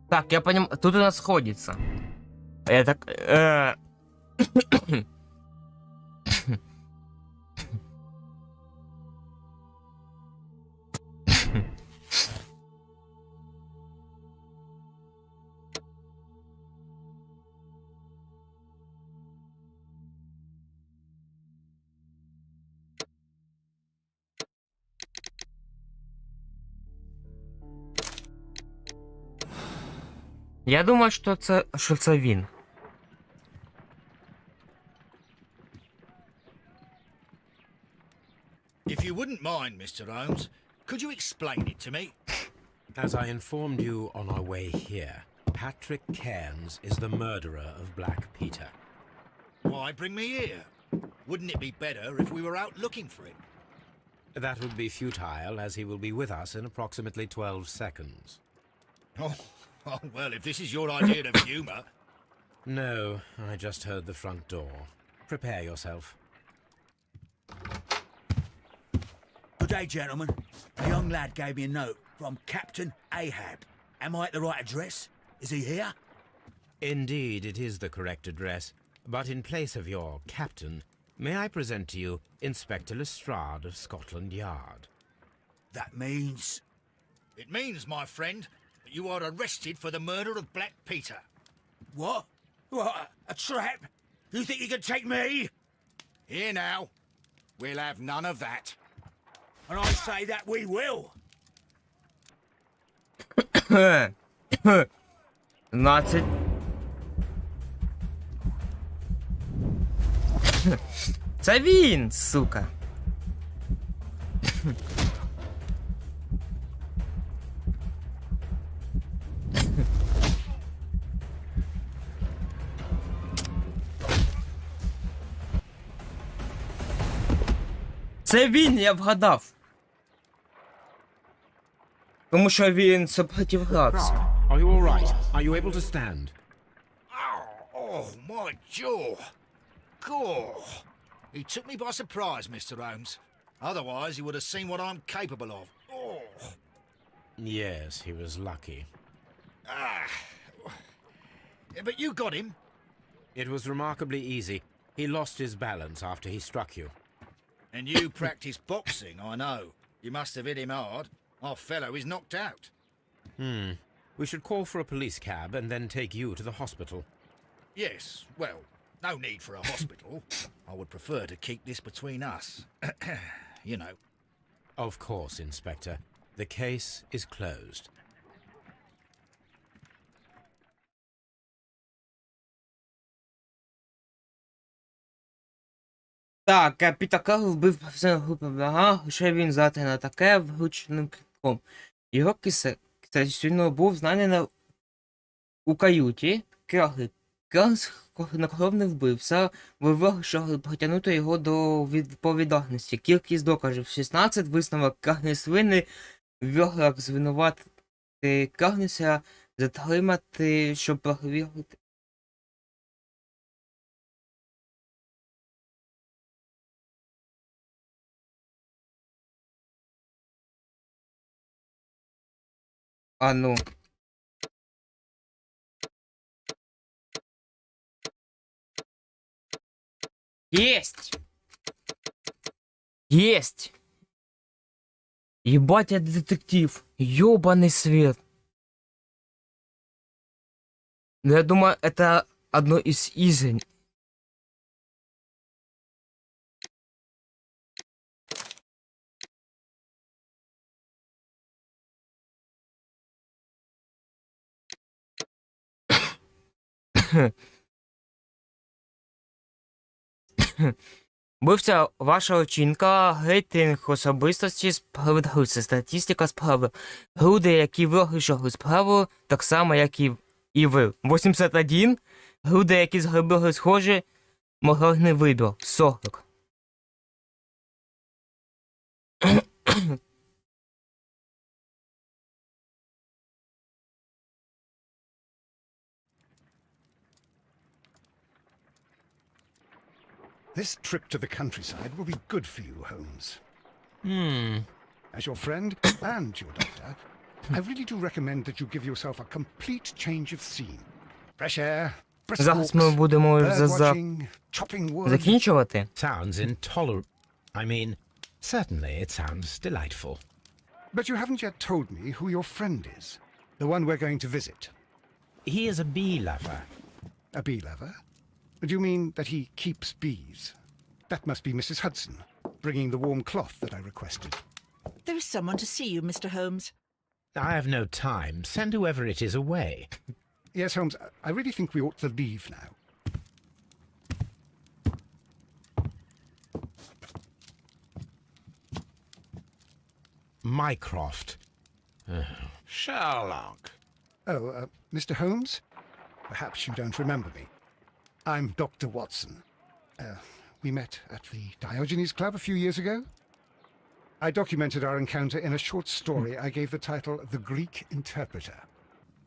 Speaker 1: Так, я понимаю, тут у нас сходится. Я так... Я думаю, що це він.
Speaker 4: If you wouldn't mind, Mr. Holmes, could you explain it to me?
Speaker 3: As I informed you on our way here, Patrick Cairns is the murderer of Black Peter.
Speaker 4: Why bring me here? Wouldn't it be better if we were out looking for him?
Speaker 3: That would be futile, as he will be with us in approximately 12 seconds.
Speaker 4: Oh, well, if this is your idea of humour...
Speaker 3: No, I just heard the front door. Prepare yourself.
Speaker 10: Good day, gentlemen. A young lad gave me a note from Captain Ahab. Am I at the right address? Is he here?
Speaker 3: Indeed, it is the correct address. But in place of your captain, may I present to you Inspector Lestrade of Scotland Yard?
Speaker 10: That means...
Speaker 4: It means, my friend, that you are arrested for the murder of Black Peter.
Speaker 10: What? What? A trap? You think you can take me?
Speaker 4: Here now. We'll have none of that.
Speaker 10: And I say that we will.
Speaker 1: Значить... Це він, сука. Це він, я вгадав. Тому що він сопротивлявся.
Speaker 3: Are you all right? Are you able to stand?
Speaker 4: Oh, my jaw. Gore. He took me by surprise, Mr. Holmes. Otherwise, he would have seen what I'm capable of. Oh.
Speaker 3: Yes, he was lucky.
Speaker 4: But you got him.
Speaker 3: It was remarkably easy. He lost his balance after he struck you.
Speaker 4: And you practice boxing, I know. You must have hit him hard. Our fellow is knocked out.
Speaker 3: We should call for a police cab and then take you to the hospital.
Speaker 4: Yes, well, no need for a hospital. I would prefer to keep this between us. You know.
Speaker 3: Of course, Inspector. The case is closed.
Speaker 1: Так, Пітера вбив професора групи врага, ще він здатний на таке влучним китком. Його кисень був знайдений у каюті. Кранс хладнокровний вбивця вивели, що притягнути його до відповідальності. Кількість доказів 16, висновок Крагніс винний, вигляд звинуватити Крагніса, затримати, щоб перевірити. А ну. Есть! Есть! Ебать, я детектив. Ёбаный свет. Но я думаю, это одно из изень. Вбивця ваша оцінка, рейтинг особистості, справедливості, статистика справи. Люди, які вирішили справу, так само, як і ви. 81. Люди, які зробили схожі, моральний вибір. 40.
Speaker 2: This trip to the countryside will be good for you, Holmes. As your friend and your doctor, I really do recommend that you give yourself a complete change of scene. Fresh air, brisk
Speaker 1: Зараз
Speaker 2: walks,
Speaker 1: ми будемо
Speaker 2: bird watching, chopping wood.
Speaker 1: закінчувати.
Speaker 3: Sounds intolerable. I mean, certainly it sounds delightful.
Speaker 2: But you haven't yet told me who your friend is. The one we're going to visit.
Speaker 3: He is a bee lover.
Speaker 2: A bee lover? Do you mean that he keeps bees? That must be Mrs. Hudson, bringing the warm cloth that I requested.
Speaker 5: There is someone to see you, Mr. Holmes.
Speaker 3: I have no time. Send whoever it is away.
Speaker 2: Yes, Holmes, I really think we ought to leave now.
Speaker 3: Mycroft.
Speaker 7: Sherlock.
Speaker 2: Oh, Mr. Holmes? Perhaps you don't remember me. I'm Dr. Watson. We met at the Diogenes Club a few years ago. I documented our encounter in a short story I gave the title The Greek Interpreter.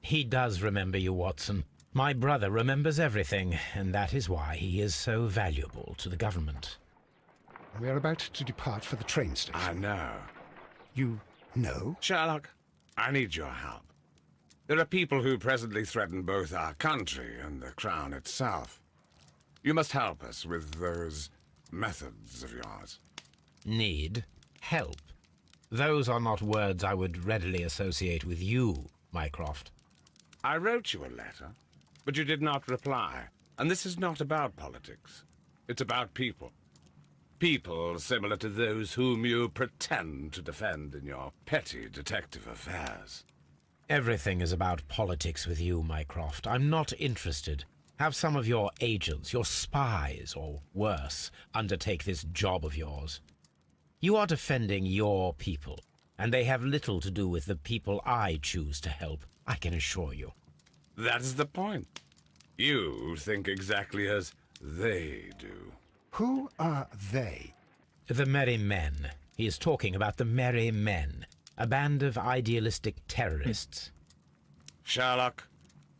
Speaker 3: He does remember you, Watson. My brother remembers everything, and that is why he is so valuable to the government.
Speaker 2: We are about to depart for the train station.
Speaker 7: I know.
Speaker 2: You know?
Speaker 7: Sherlock, I need your help. There are people who presently threaten both our country and the Crown itself. You must help us with those methods of yours.
Speaker 3: Need? Help? Those are not words I would readily associate with you, Mycroft.
Speaker 7: I wrote you a letter, but you did not reply. And this is not about politics. It's about people. People similar to those whom you pretend to defend in your petty detective affairs.
Speaker 3: Everything is about politics with you, Mycroft. I'm not interested. Have some of your agents, your spies, or worse, undertake this job of yours. You are defending your people, and they have little to do with the people I choose to help, I can assure you.
Speaker 7: That is the point. You think exactly as they do.
Speaker 2: Who are they?
Speaker 3: The Merry Men. He is talking about the Merry Men, a band of idealistic terrorists.
Speaker 7: Sherlock,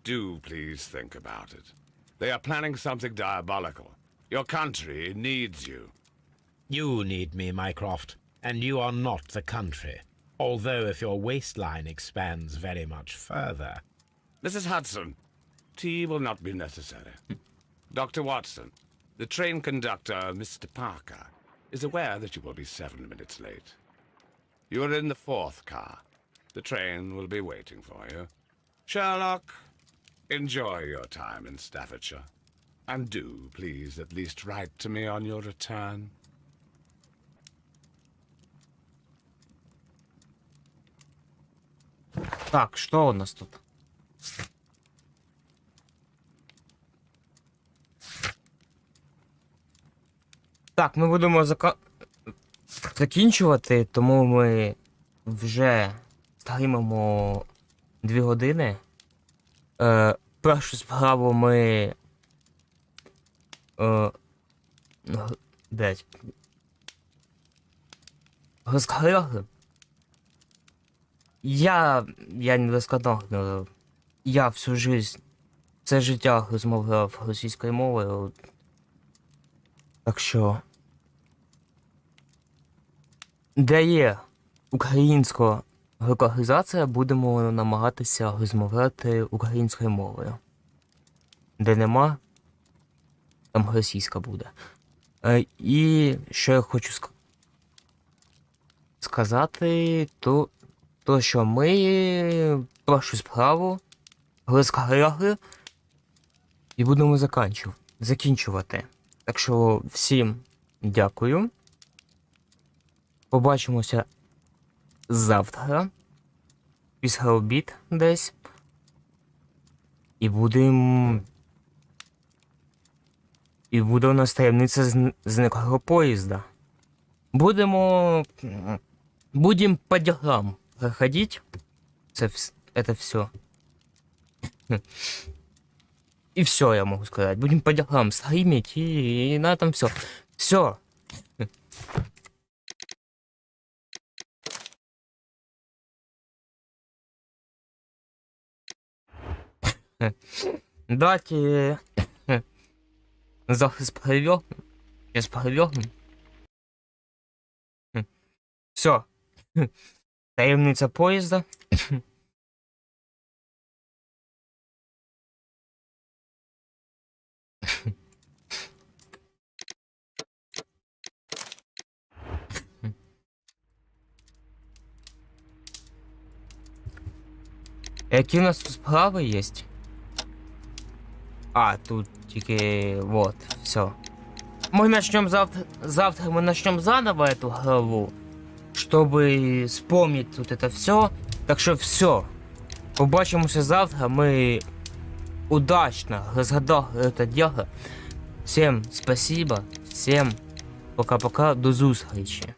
Speaker 7: do please think about it. They are planning something diabolical. Your country needs you.
Speaker 3: You need me, Mycroft, and you are not the country. Although if your waistline expands very much further.
Speaker 7: Mrs. Hudson, tea will not be necessary. Dr. Watson, the train conductor, Mr. Parker, is aware that you will be 7 minutes late. You are in the 4th car. The train will be waiting for you. Sherlock, enjoy your time in Staffordshire. And do, please, at least write to me on your return.
Speaker 1: Так, что у нас тут? Так, ми будемо закінчувати, тому ми вже стримимо 2 години. Першу справу ми... Десь. Розкрили. Я не досконально. Я всю жизнь, все життя розмовляв російською мовою. Так що... Де є українська локалізація, будемо намагатися розмовляти українською мовою. Де нема, там російська буде. І що я хочу сказати, то що ми першу справу розкрили і будемо закінчувати. Так що всім дякую. Побачимося завтра, після обід десь. І буде у нас таємниця зниклого поїзда. Будем по делам проходить. Это все. И все, я могу сказать. Будем по делам стримить, и на этом все. Все. Давайте захист провернем. Сейчас провернем. Все. Таємниця поїзда. Які у нас тут справи є? А, тут тільки... Вот, все. Мы начнем завтра мы начнем заново эту главу, чтобы вспомнить тут это все. Так что все. Побачимося завтра. Мы удачно разгадали это дело. Всем спасибо. Всем пока-пока. До зустрічі.